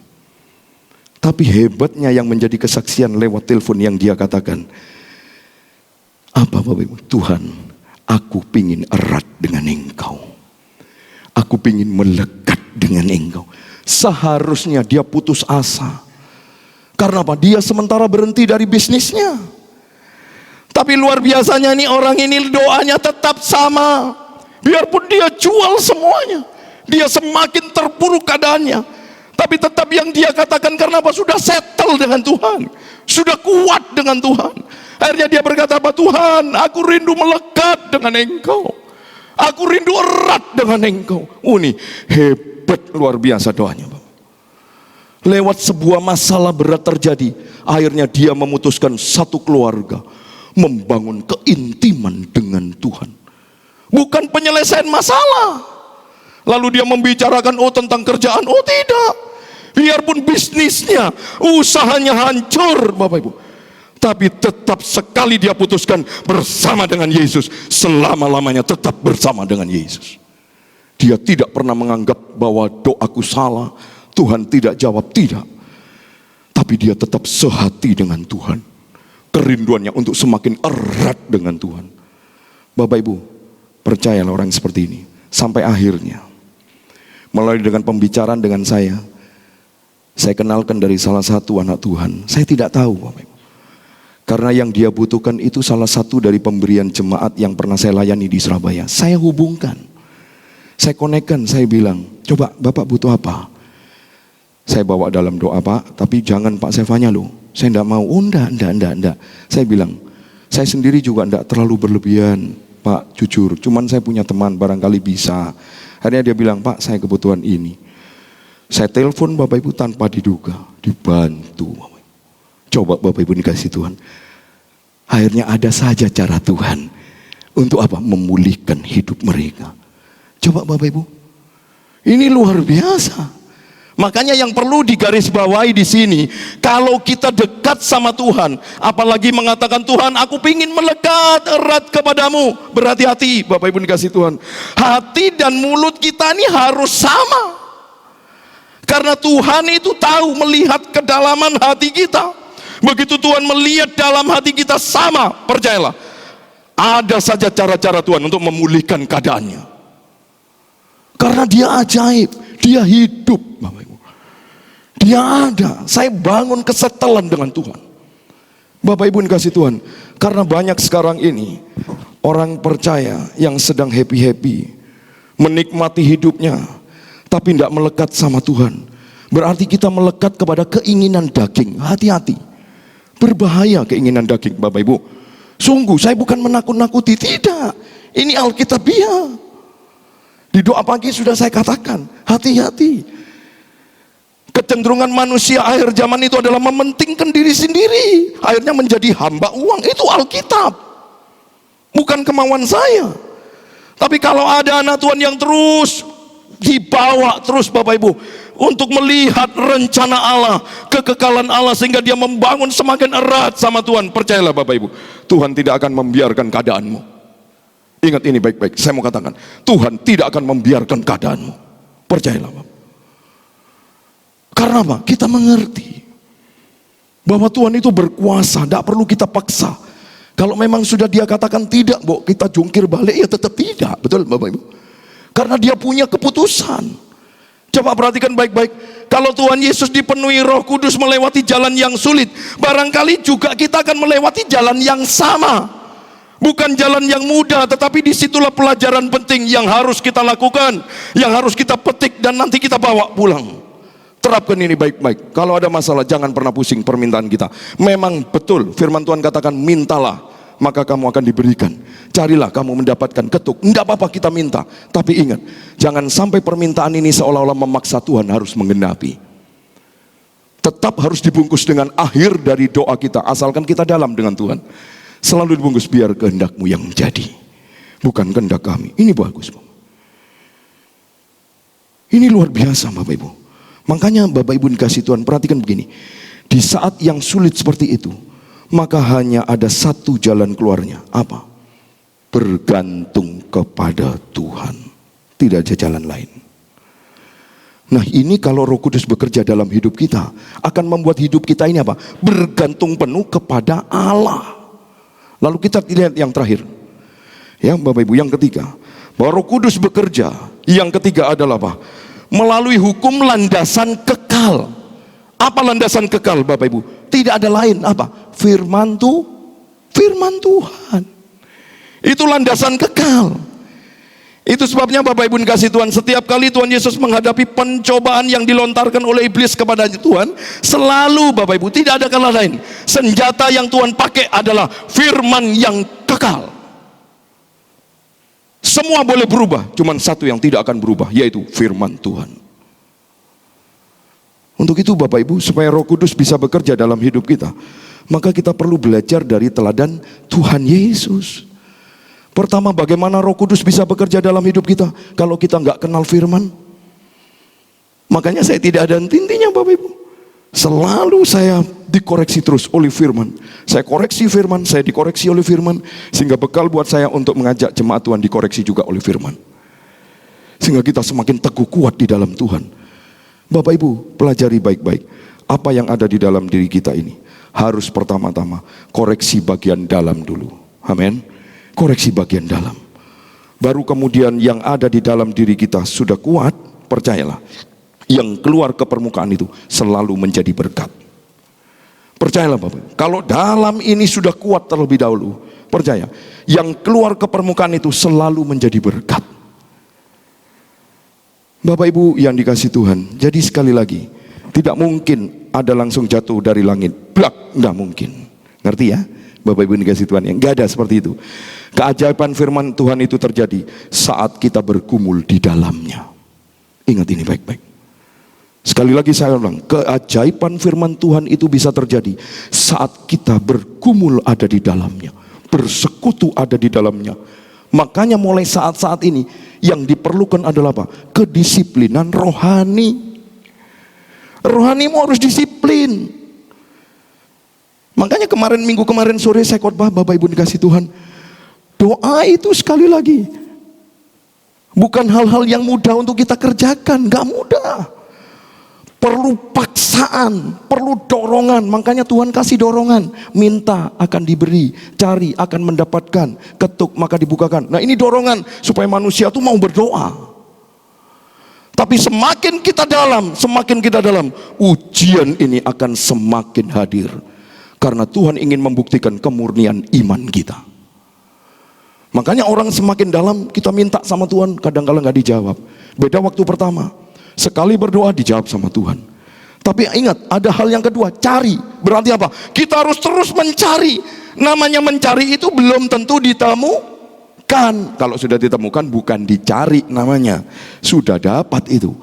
Tapi hebatnya yang menjadi kesaksian lewat telepon yang dia katakan, apa Bapak Ibu? Tuhan, aku pingin erat dengan Engkau. Aku pingin melekat dengan Engkau. Seharusnya dia putus asa. Karena apa? Dia sementara berhenti dari bisnisnya. Tapi luar biasanya nih orang ini doanya tetap sama. Biarpun dia jual semuanya, dia semakin terpuruk keadaannya. Tapi tetap yang dia katakan, karena apa? Sudah settle dengan Tuhan, sudah kuat dengan Tuhan. Akhirnya dia berkata apa? Tuhan, aku rindu melekat dengan Engkau, aku rindu erat dengan Engkau. Ini hebat, luar biasa doanya. Lewat sebuah masalah berat terjadi, akhirnya dia memutuskan satu keluarga membangun keintiman dengan Tuhan, bukan penyelesaian masalah. Lalu dia membicarakan tentang kerjaan, tidak, biarpun bisnisnya, usahanya hancur Bapak Ibu, tapi tetap sekali dia putuskan bersama dengan Yesus, selama-lamanya tetap bersama dengan Yesus. Dia tidak pernah menganggap bahwa doaku salah, Tuhan tidak jawab, tidak. Tapi dia tetap sehati dengan Tuhan. Kerinduannya untuk semakin erat dengan Tuhan. Bapak Ibu, percayalah orang seperti ini. Sampai akhirnya, melalui dengan pembicaraan dengan saya kenalkan dari salah satu anak Tuhan. Saya tidak tahu Bapak Ibu, karena yang dia butuhkan itu salah satu dari pemberian jemaat yang pernah saya layani di Surabaya. Saya hubungkan, saya konekkan, saya bilang, coba Bapak butuh apa? Saya bawa dalam doa, Pak, tapi jangan Pak Sevanya loh, saya enggak mau. Enggak. Saya bilang, saya sendiri juga enggak terlalu berlebihan Pak, jujur, cuman saya punya teman, barangkali bisa. Akhirnya dia bilang, Pak, saya kebutuhan ini. Saya telepon Bapak Ibu tanpa diduga, dibantu. Coba Bapak Ibu dikasih Tuhan. Akhirnya ada saja cara Tuhan untuk apa? Memulihkan hidup mereka. Coba Bapak Ibu, ini luar biasa. Makanya yang perlu digarisbawahi di sini, kalau kita dekat sama Tuhan, apalagi mengatakan Tuhan, aku ingin melekat erat kepadamu, berhati-hati Bapak Ibu dikasih Tuhan. Hati dan mulut kita ini harus sama. Karena Tuhan itu tahu, melihat kedalaman hati kita. Begitu Tuhan melihat dalam hati kita sama, percayalah, ada saja cara-cara Tuhan untuk memulihkan keadaannya. Karena dia ajaib, dia hidup Bapak Ibu. Dia ada. Saya bangun kesetelan dengan Tuhan. Bapak Ibu dikasih Tuhan, karena banyak sekarang ini orang percaya yang sedang happy-happy, menikmati hidupnya, tapi tidak melekat sama Tuhan. Berarti kita melekat kepada keinginan daging. Hati-hati, berbahaya keinginan daging Bapak Ibu. Sungguh saya bukan menakut-nakuti, tidak. Ini Alkitabiah. Di doa pagi sudah saya katakan, hati-hati. Kecenderungan manusia akhir zaman itu adalah mementingkan diri sendiri, akhirnya menjadi hamba uang. Itu Alkitab, bukan kemauan saya. Tapi kalau ada anak Tuhan yang terus dibawa terus Bapak Ibu untuk melihat rencana Allah, kekekalan Allah, sehingga dia membangun semakin erat sama Tuhan, percayalah Bapak Ibu, Tuhan tidak akan membiarkan keadaanmu. Ingat ini baik-baik, saya mau katakan, Tuhan tidak akan membiarkan keadaanmu. Percayalah Bapak. Karena apa? Kita mengerti bahwa Tuhan itu berkuasa, tidak perlu kita paksa. Kalau memang sudah dia katakan tidak, kita jungkir balik, ya tetap tidak. Betul Bapak Ibu? Karena dia punya keputusan. Coba perhatikan baik-baik. Kalau Tuhan Yesus dipenuhi Roh Kudus melewati jalan yang sulit, barangkali juga kita akan melewati jalan yang sama. Bukan jalan yang mudah, tetapi disitulah pelajaran penting yang harus kita lakukan, yang harus kita petik dan nanti kita bawa pulang. Terapkan ini baik-baik. Kalau ada masalah, jangan pernah pusing permintaan kita. Memang betul firman Tuhan katakan, mintalah maka kamu akan diberikan, carilah kamu mendapatkan, ketuk. Tidak apa-apa kita minta, tapi ingat, jangan sampai permintaan ini seolah-olah memaksa Tuhan harus menggenapi. Tetap harus dibungkus dengan akhir dari doa kita, asalkan kita dalam dengan Tuhan. Selalu dibungkus, biar kehendak-Mu yang menjadi, bukan kehendak kami. Ini bagus. Ini luar biasa Bapak Ibu. Makanya Bapak Ibu dikasih Tuhan, perhatikan begini. Di saat yang sulit seperti itu, maka hanya ada satu jalan keluarnya. Apa? Bergantung kepada Tuhan. Tidak ada jalan lain. Nah ini kalau Roh Kudus bekerja dalam hidup kita, akan membuat hidup kita ini apa? Bergantung penuh kepada Allah. Lalu kita lihat yang terakhir. Ya Bapak Ibu, yang ketiga, bahwa Roh Kudus bekerja. Yang ketiga adalah apa? Melalui hukum landasan kekal. Apa landasan kekal Bapak Ibu? Tidak ada lain, apa? Firman Tuhan. Itu landasan kekal. Itu sebabnya Bapak Ibu dikasih Tuhan, setiap kali Tuhan Yesus menghadapi pencobaan yang dilontarkan oleh iblis kepada Tuhan, selalu Bapak Ibu, tidak ada kala lain, senjata yang Tuhan pakai adalah firman yang kekal. Semua boleh berubah, cuman satu yang tidak akan berubah, yaitu firman Tuhan. Untuk itu Bapak Ibu, supaya Roh Kudus bisa bekerja dalam hidup kita, maka kita perlu belajar dari teladan Tuhan Yesus. Pertama, bagaimana Roh Kudus bisa bekerja dalam hidup kita kalau kita nggak kenal firman? Makanya saya tidak ada henti-hentinya Bapak Ibu. Selalu saya dikoreksi terus oleh firman. Saya koreksi firman, saya dikoreksi oleh firman, sehingga bekal buat saya untuk mengajak jemaat Tuhan dikoreksi juga oleh firman. Sehingga kita semakin teguh kuat di dalam Tuhan. Bapak Ibu, pelajari baik-baik apa yang ada di dalam diri kita ini. Harus pertama-tama koreksi bagian dalam dulu. Amin. Koreksi bagian dalam. Baru kemudian yang ada di dalam diri kita sudah kuat, percayalah, yang keluar ke permukaan itu selalu menjadi berkat. Percayalah Bapak, kalau dalam ini sudah kuat terlebih dahulu, percaya, yang keluar ke permukaan itu selalu menjadi berkat. Bapak Ibu yang dikasih Tuhan, jadi sekali lagi, tidak mungkin ada langsung jatuh dari langit, blak, nggak mungkin. Ngerti ya? Bapak Ibu dikasih Tuhan, yang nggak ada seperti itu. Keajaiban firman Tuhan itu terjadi saat kita bergumul di dalamnya. Ingat ini baik-baik. Sekali lagi saya ulang, keajaiban firman Tuhan itu bisa terjadi saat kita bergumul ada di dalamnya, bersekutu ada di dalamnya. Makanya mulai saat-saat ini yang diperlukan adalah apa? Kedisiplinan rohani. Rohanimu harus disiplin. Makanya minggu kemarin sore saya khotbah, Bapak Ibu dikasih Tuhan, doa itu sekali lagi bukan hal-hal yang mudah untuk kita kerjakan, gak mudah. Perlu paksaan, perlu dorongan. Makanya Tuhan kasih dorongan, minta akan diberi, cari akan mendapatkan, ketuk maka dibukakan. Nah ini dorongan supaya manusia itu mau berdoa. Tapi semakin kita dalam, ujian ini akan semakin hadir. Karena Tuhan ingin membuktikan kemurnian iman kita. Makanya orang semakin dalam, kita minta sama Tuhan, kadang-kadang gak dijawab. Beda waktu pertama, sekali berdoa dijawab sama Tuhan. Tapi ingat, ada hal yang kedua, cari. Berarti apa? Kita harus terus mencari. Namanya mencari itu belum tentu ditemukan. Kalau sudah ditemukan bukan dicari namanya, sudah dapat itu.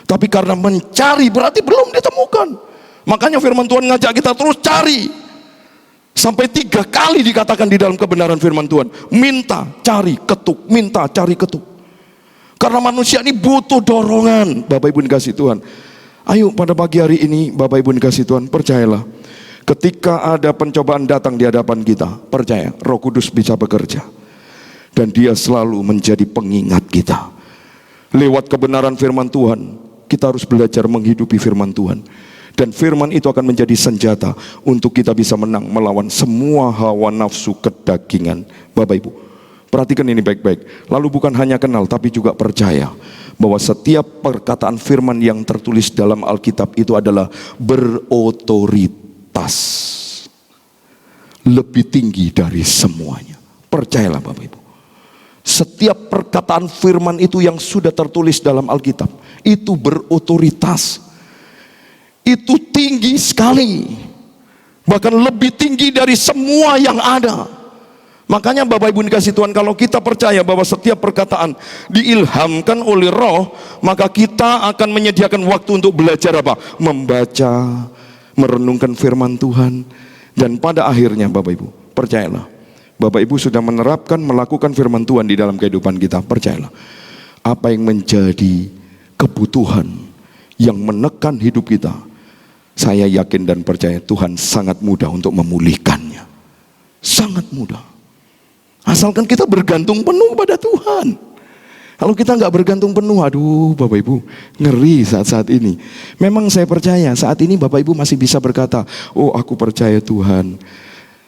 Tapi karena mencari berarti belum ditemukan. Makanya firman Tuhan ngajak kita terus cari. Sampai 3 kali dikatakan di dalam kebenaran firman Tuhan, minta, cari, ketuk, minta, cari, ketuk. Karena manusia ini butuh dorongan. Bapak Ibu dikasih Tuhan, ayo pada pagi hari ini Bapak Ibu dikasih Tuhan, percayalah, ketika ada pencobaan datang di hadapan kita, percaya Roh Kudus bisa bekerja. Dan dia selalu menjadi pengingat kita. Lewat kebenaran firman Tuhan, kita harus belajar menghidupi firman Tuhan. Dan firman itu akan menjadi senjata untuk kita bisa menang melawan semua hawa nafsu kedagingan. Bapak Ibu, perhatikan ini baik-baik. Lalu bukan hanya kenal tapi juga percaya bahwa setiap perkataan firman yang tertulis dalam Alkitab itu adalah berotoritas. Lebih tinggi dari semuanya. Percayalah Bapak Ibu. Setiap perkataan firman itu yang sudah tertulis dalam Alkitab itu berotoritas. Itu tinggi sekali, bahkan lebih tinggi dari semua yang ada. Makanya Bapak Ibu dikasih Tuhan, kalau kita percaya bahwa setiap perkataan diilhamkan oleh Roh, maka kita akan menyediakan waktu untuk belajar apa? Membaca, merenungkan firman Tuhan. Dan pada akhirnya Bapak Ibu, percayalah, Bapak Ibu sudah menerapkan, melakukan firman Tuhan di dalam kehidupan kita. Percayalah, apa yang menjadi kebutuhan yang menekan hidup kita, saya yakin dan percaya Tuhan sangat mudah untuk memulihkannya. Sangat mudah. Asalkan kita bergantung penuh pada Tuhan. Kalau kita nggak bergantung penuh, aduh Bapak Ibu, ngeri saat-saat ini. Memang saya percaya saat ini Bapak Ibu masih bisa berkata, oh aku percaya Tuhan.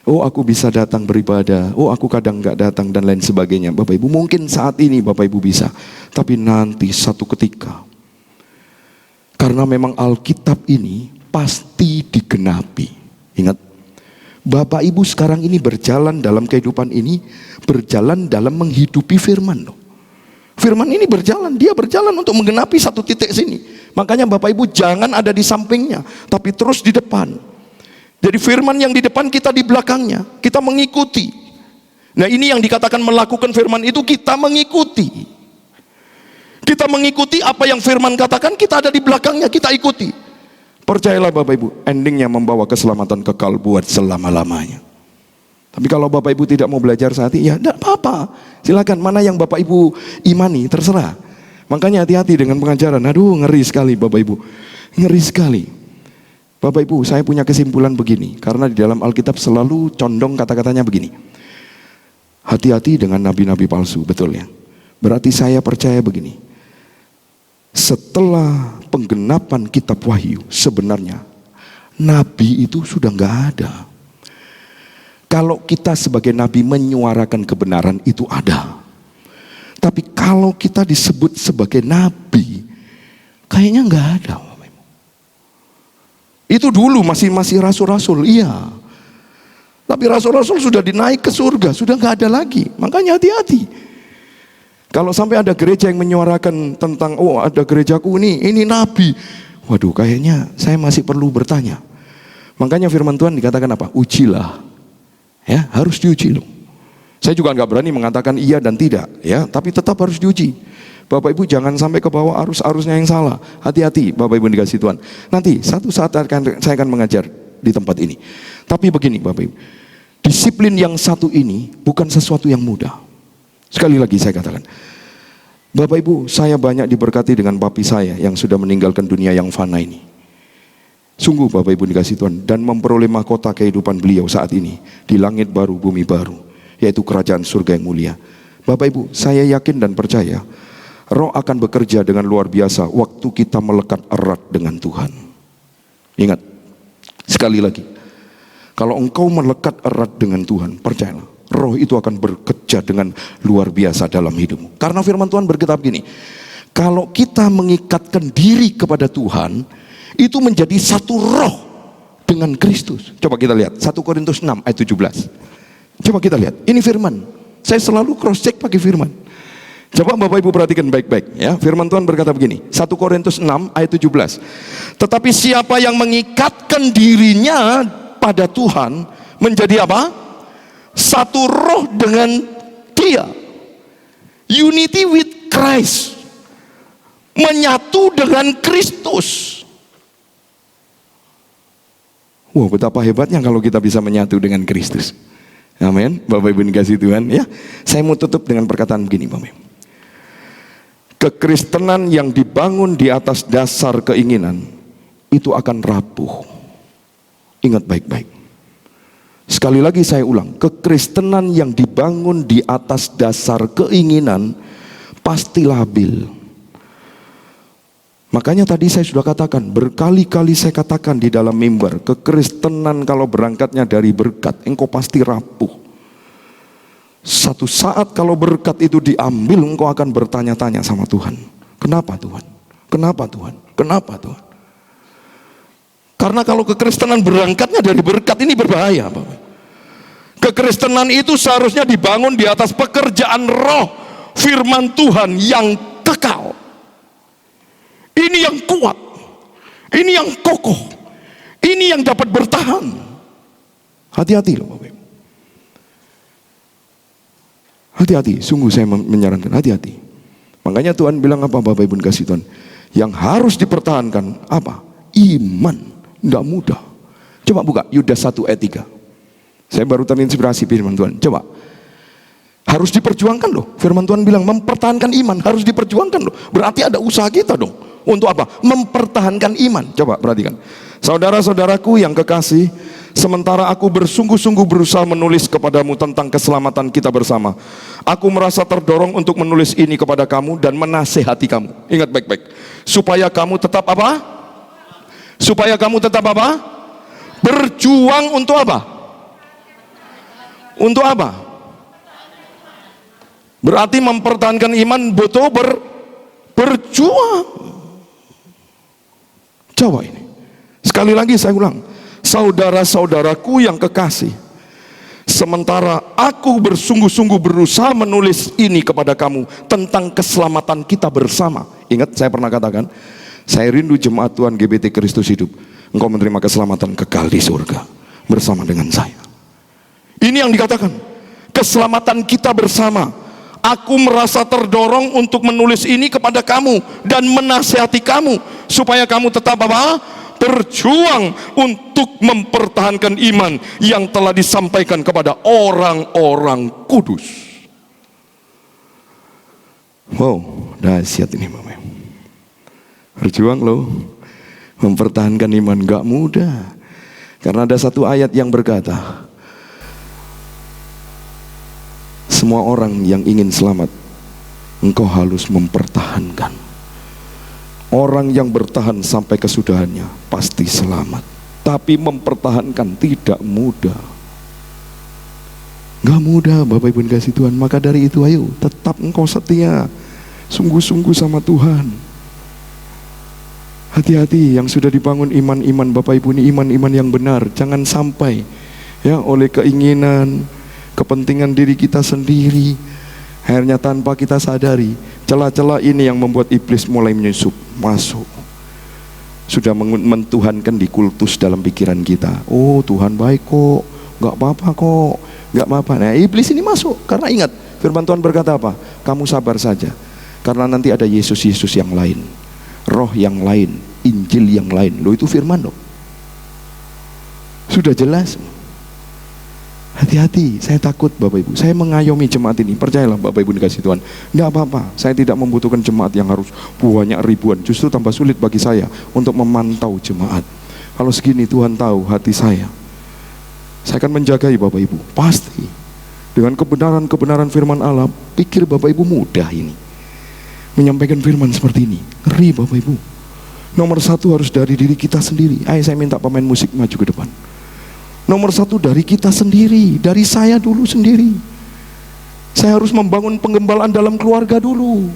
Oh aku bisa datang beribadah. Oh aku kadang nggak datang dan lain sebagainya. Bapak Ibu mungkin saat ini Bapak Ibu bisa. Tapi nanti satu ketika, karena memang Alkitab ini pasti digenapi. Ingat, Bapak Ibu sekarang ini berjalan dalam kehidupan ini, berjalan dalam menghidupi firman loh. Firman ini berjalan, dia berjalan untuk menggenapi satu titik sini. Makanya Bapak Ibu jangan ada di sampingnya, tapi terus di depan. Jadi firman yang di depan, kita di belakangnya, kita mengikuti. Nah ini yang dikatakan melakukan firman itu, kita mengikuti. Kita mengikuti apa yang firman katakan, kita ada di belakangnya, kita ikuti. Percayalah Bapak Ibu, endingnya membawa keselamatan kekal buat selama-lamanya. Tapi kalau Bapak Ibu tidak mau belajar saat ini, ya tidak apa-apa. Silakan, mana yang Bapak Ibu imani, terserah. Makanya hati-hati dengan pengajaran. Aduh, ngeri sekali Bapak Ibu. Ngeri sekali. Bapak Ibu, saya punya kesimpulan begini. Karena di dalam Alkitab selalu condong kata-katanya begini. Hati-hati dengan nabi-nabi palsu, betul ya. Berarti saya percaya begini. Setelah penggenapan kitab Wahyu, sebenarnya nabi itu sudah nggak ada. Kalau kita sebagai nabi menyuarakan kebenaran, itu ada. Tapi kalau kita disebut sebagai nabi, kayaknya nggak ada. Itu dulu masih rasul-rasul, iya. Tapi rasul-rasul sudah dinaik ke surga, sudah nggak ada lagi. Makanya hati-hati. Kalau sampai ada gereja yang menyuarakan tentang, oh ada gerejaku ini nabi. Waduh, kayaknya saya masih perlu bertanya. Makanya firman Tuhan dikatakan apa? Ujilah. Ya, harus diuji loh. Saya juga nggak berani mengatakan iya dan tidak, ya, tapi tetap harus diuji. Bapak Ibu jangan sampai ke bawah arus-arusnya yang salah. Hati-hati Bapak Ibu dikasih Tuhan. Nanti satu saat saya akan mengajar di tempat ini. Tapi begini Bapak Ibu, disiplin yang satu ini bukan sesuatu yang mudah. Sekali lagi saya katakan, Bapak Ibu, saya banyak diberkati dengan papi saya yang sudah meninggalkan dunia yang fana ini. Sungguh Bapak Ibu dikasih Tuhan, dan memperoleh mahkota kehidupan beliau saat ini di langit baru, bumi baru, yaitu kerajaan surga yang mulia. Bapak Ibu, saya yakin dan percaya Roh akan bekerja dengan luar biasa waktu kita melekat erat dengan Tuhan. Ingat, sekali lagi, kalau engkau melekat erat dengan Tuhan, percayalah, Roh itu akan bekerja dengan luar biasa dalam hidupmu. Karena firman Tuhan berkata begini, kalau kita mengikatkan diri kepada Tuhan, itu menjadi satu roh dengan Kristus. Coba kita lihat 1 Korintus 6 ayat 17. Coba kita lihat, ini firman. Saya selalu cross check pakai firman. Coba Bapak Ibu perhatikan baik-baik ya. Firman Tuhan berkata begini, 1 Korintus 6 ayat 17. Tetapi siapa yang mengikatkan dirinya pada Tuhan, menjadi apa? Satu roh dengan Dia. Unity with Christ. Menyatu dengan Kristus. Wow, betapa hebatnya kalau kita bisa menyatu dengan Kristus. Amin. Bapak Ibu dikasih Tuhan ya. Saya mau tutup dengan perkataan begini Bapak Ibu. Kekristenan yang dibangun di atas dasar keinginan itu akan rapuh. Ingat baik-baik. Sekali lagi saya ulang, kekristenan yang dibangun di atas dasar keinginan pasti labil. Makanya tadi saya sudah katakan, berkali-kali saya katakan di dalam mimbar, kekristenan kalau berangkatnya dari berkat, engkau pasti rapuh. Satu saat kalau berkat itu diambil, engkau akan bertanya-tanya sama Tuhan. Kenapa Tuhan? Kenapa Tuhan? Kenapa Tuhan? Karena kalau kekristenan berangkatnya dari berkat, ini berbahaya Bapak. Kekristenan itu seharusnya dibangun di atas pekerjaan roh firman Tuhan yang kekal. Ini yang kuat, ini yang kokoh, ini yang dapat bertahan. Hati-hati loh Bapak Ibu. Hati-hati, sungguh saya menyarankan hati-hati. Makanya Tuhan bilang apa Bapak Ibu kasih Tuhan? Yang harus dipertahankan apa? Iman, enggak mudah. Coba buka Yudas 1 ayat 3. Saya baru terinspirasi firman Tuhan. Coba. Harus diperjuangkan loh. Firman Tuhan bilang mempertahankan iman harus diperjuangkan loh. Berarti ada usaha kita dong. Untuk apa? Mempertahankan iman. Coba perhatikan. Saudara-saudaraku yang kekasih, sementara aku bersungguh-sungguh berusaha menulis kepadamu tentang keselamatan kita bersama, aku merasa terdorong untuk menulis ini kepada kamu dan menasehati kamu. Ingat baik-baik. Supaya kamu tetap apa? Supaya kamu tetap apa? Berjuang untuk apa? Untuk apa? Berarti mempertahankan iman butuh berjuang. Coba ini. Sekali lagi saya ulang. Saudara-saudaraku yang kekasih, Sementara aku bersungguh-sungguh berusaha menulis ini kepada kamu tentang keselamatan kita bersama. Ingat saya pernah katakan, saya rindu jemaat Tuhan GBT Kristus Hidup. Engkau menerima keselamatan kekal di surga bersama dengan saya. Ini yang dikatakan, keselamatan kita bersama. Aku merasa terdorong untuk menulis ini kepada kamu dan menasihati kamu supaya kamu tetap apa? Berjuang untuk mempertahankan iman yang telah disampaikan kepada orang-orang kudus. Wow, dahsyat ini Bapak. Berjuang loh, mempertahankan iman gak mudah. Karena ada satu ayat yang berkata, semua orang yang ingin selamat, engkau harus mempertahankan. Orang yang bertahan sampai kesudahannya pasti selamat. Tapi mempertahankan tidak mudah. Gak mudah Bapak Ibu kasih Tuhan. Maka dari itu ayo tetap engkau setia, sungguh-sungguh sama Tuhan. Hati-hati yang sudah dibangun iman-iman Bapak Ibu ini, iman-iman yang benar. Jangan sampai ya oleh keinginan, kepentingan diri kita sendiri, akhirnya tanpa kita sadari celah-celah ini yang membuat iblis mulai menyusup masuk. Sudah mentuhankan di kultus dalam pikiran kita. Oh Tuhan baik kok, gak apa-apa kok, gak apa-apa. Nah iblis ini masuk karena ingat firman Tuhan berkata apa? Kamu sabar saja, karena nanti ada Yesus-Yesus yang lain, roh yang lain, Injil yang lain. Loh itu firman dong, sudah jelas. Hati-hati, saya takut Bapak Ibu. Saya mengayomi jemaat ini. Percayalah Bapak Ibu dikasih Tuhan, tidak apa-apa. Saya tidak membutuhkan jemaat yang harus banyak ribuan. Justru tambah sulit bagi saya untuk memantau jemaat. Kalau segini Tuhan tahu hati saya. Saya akan menjagai Bapak Ibu. Pasti. Dengan kebenaran-kebenaran firman Allah. Pikir Bapak Ibu mudah ini menyampaikan firman seperti ini. Ngeri Bapak Ibu. Nomor satu harus dari diri kita sendiri. Ayo saya minta pemain musik maju ke depan. Nomor satu dari kita sendiri, dari saya dulu sendiri. Saya harus membangun penggembalaan dalam keluarga dulu.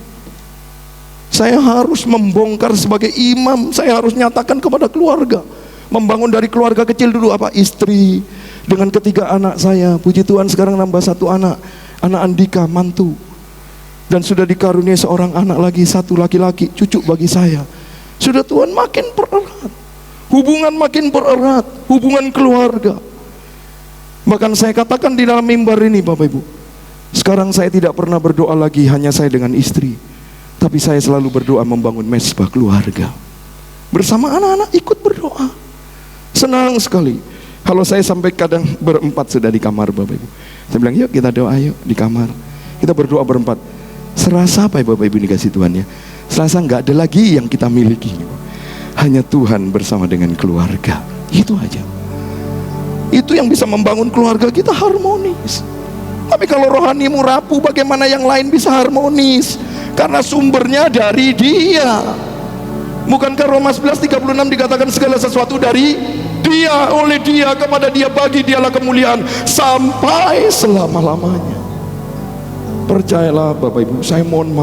Saya harus membongkar sebagai imam, saya harus nyatakan kepada keluarga. Membangun dari keluarga kecil dulu, apa? Istri, dengan ketiga anak saya. Puji Tuhan sekarang nambah satu anak, anak Andika, mantu. Dan sudah dikaruniai seorang anak lagi, satu laki-laki, cucu bagi saya. Sudah Tuhan makin pererat. Hubungan makin bererat, hubungan keluarga. Bahkan saya katakan di dalam mimbar ini Bapak Ibu, sekarang saya tidak pernah berdoa lagi hanya saya dengan istri, tapi saya selalu berdoa membangun mesbah keluarga. Bersama anak-anak ikut berdoa. Senang sekali. Kalau saya sampai kadang berempat sudah di kamar Bapak Ibu, saya bilang yuk kita doa yuk di kamar. Kita berdoa berempat. Serasa apa ya Bapak Ibu dikasih Tuhan ya? Serasa nggak ada lagi yang kita miliki. Hanya Tuhan bersama dengan keluarga. Itu aja. Itu yang bisa membangun keluarga kita harmonis. Tapi kalau rohanimu rapuh, bagaimana yang lain bisa harmonis? Karena sumbernya dari Dia. Bukankah Roma 11:36 dikatakan segala sesuatu dari Dia, oleh Dia, kepada Dia, bagi Dialah kemuliaan sampai selama-lamanya. Percayalah Bapak Ibu, saya mohon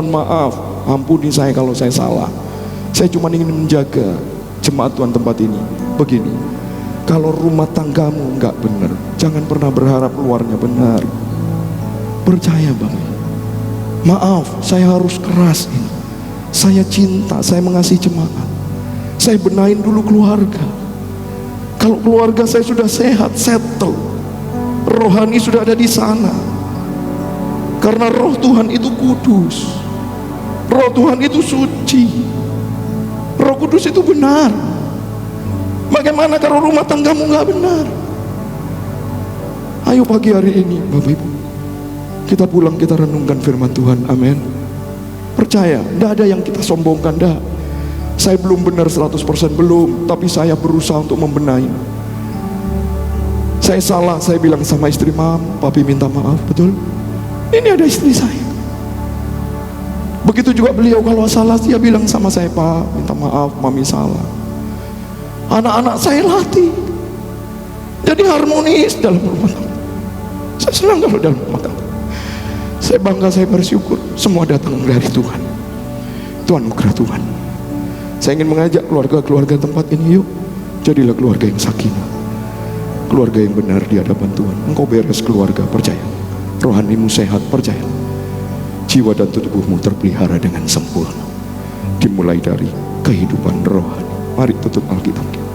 maaf, ampuni saya kalau saya salah. Saya cuma ingin menjaga jemaat Tuhan tempat ini. Begini, kalau rumah tanggamu enggak benar, jangan pernah berharap luarnya benar. Percaya Bapak. Maaf, saya harus keras ini. Saya cinta, saya mengasihi jemaat. Saya benahin dulu keluarga. Kalau keluarga saya sudah sehat, settle, rohani sudah ada di sana. Karena roh Tuhan itu kudus, roh Tuhan itu suci, Roh Kudus itu benar. Bagaimana kalau rumah tanggamu nggak benar? Ayo pagi hari ini Bapak Ibu, kita pulang, kita renungkan firman Tuhan. Amin. Percaya, tidak ada yang kita sombongkan. Dah, saya belum benar 100%, belum. Tapi saya berusaha untuk membenahi. Saya salah, saya bilang sama istri, Mam, Papi minta maaf. Betul? Ini ada istri saya. Begitu juga beliau kalau salah, dia bilang sama saya, Pak, minta maaf, Mami salah. Anak-anak saya latih jadi harmonis dalam rumah tangga. Saya senang kalau dalam rumah tangga. Saya bangga, saya bersyukur. Semua datang dari Tuhan. Itu anugerah Tuhan. Saya ingin mengajak keluarga-keluarga tempat ini, yuk jadilah keluarga yang sakinah. keluarga yang benar di hadapan Tuhan. Engkau beres keluarga, percaya. Rohanimu sehat, percaya. Jiwa dan tubuhmu terpelihara dengan sempurna. Dimulai dari kehidupan rohani. Mari tutup Alkitab kita.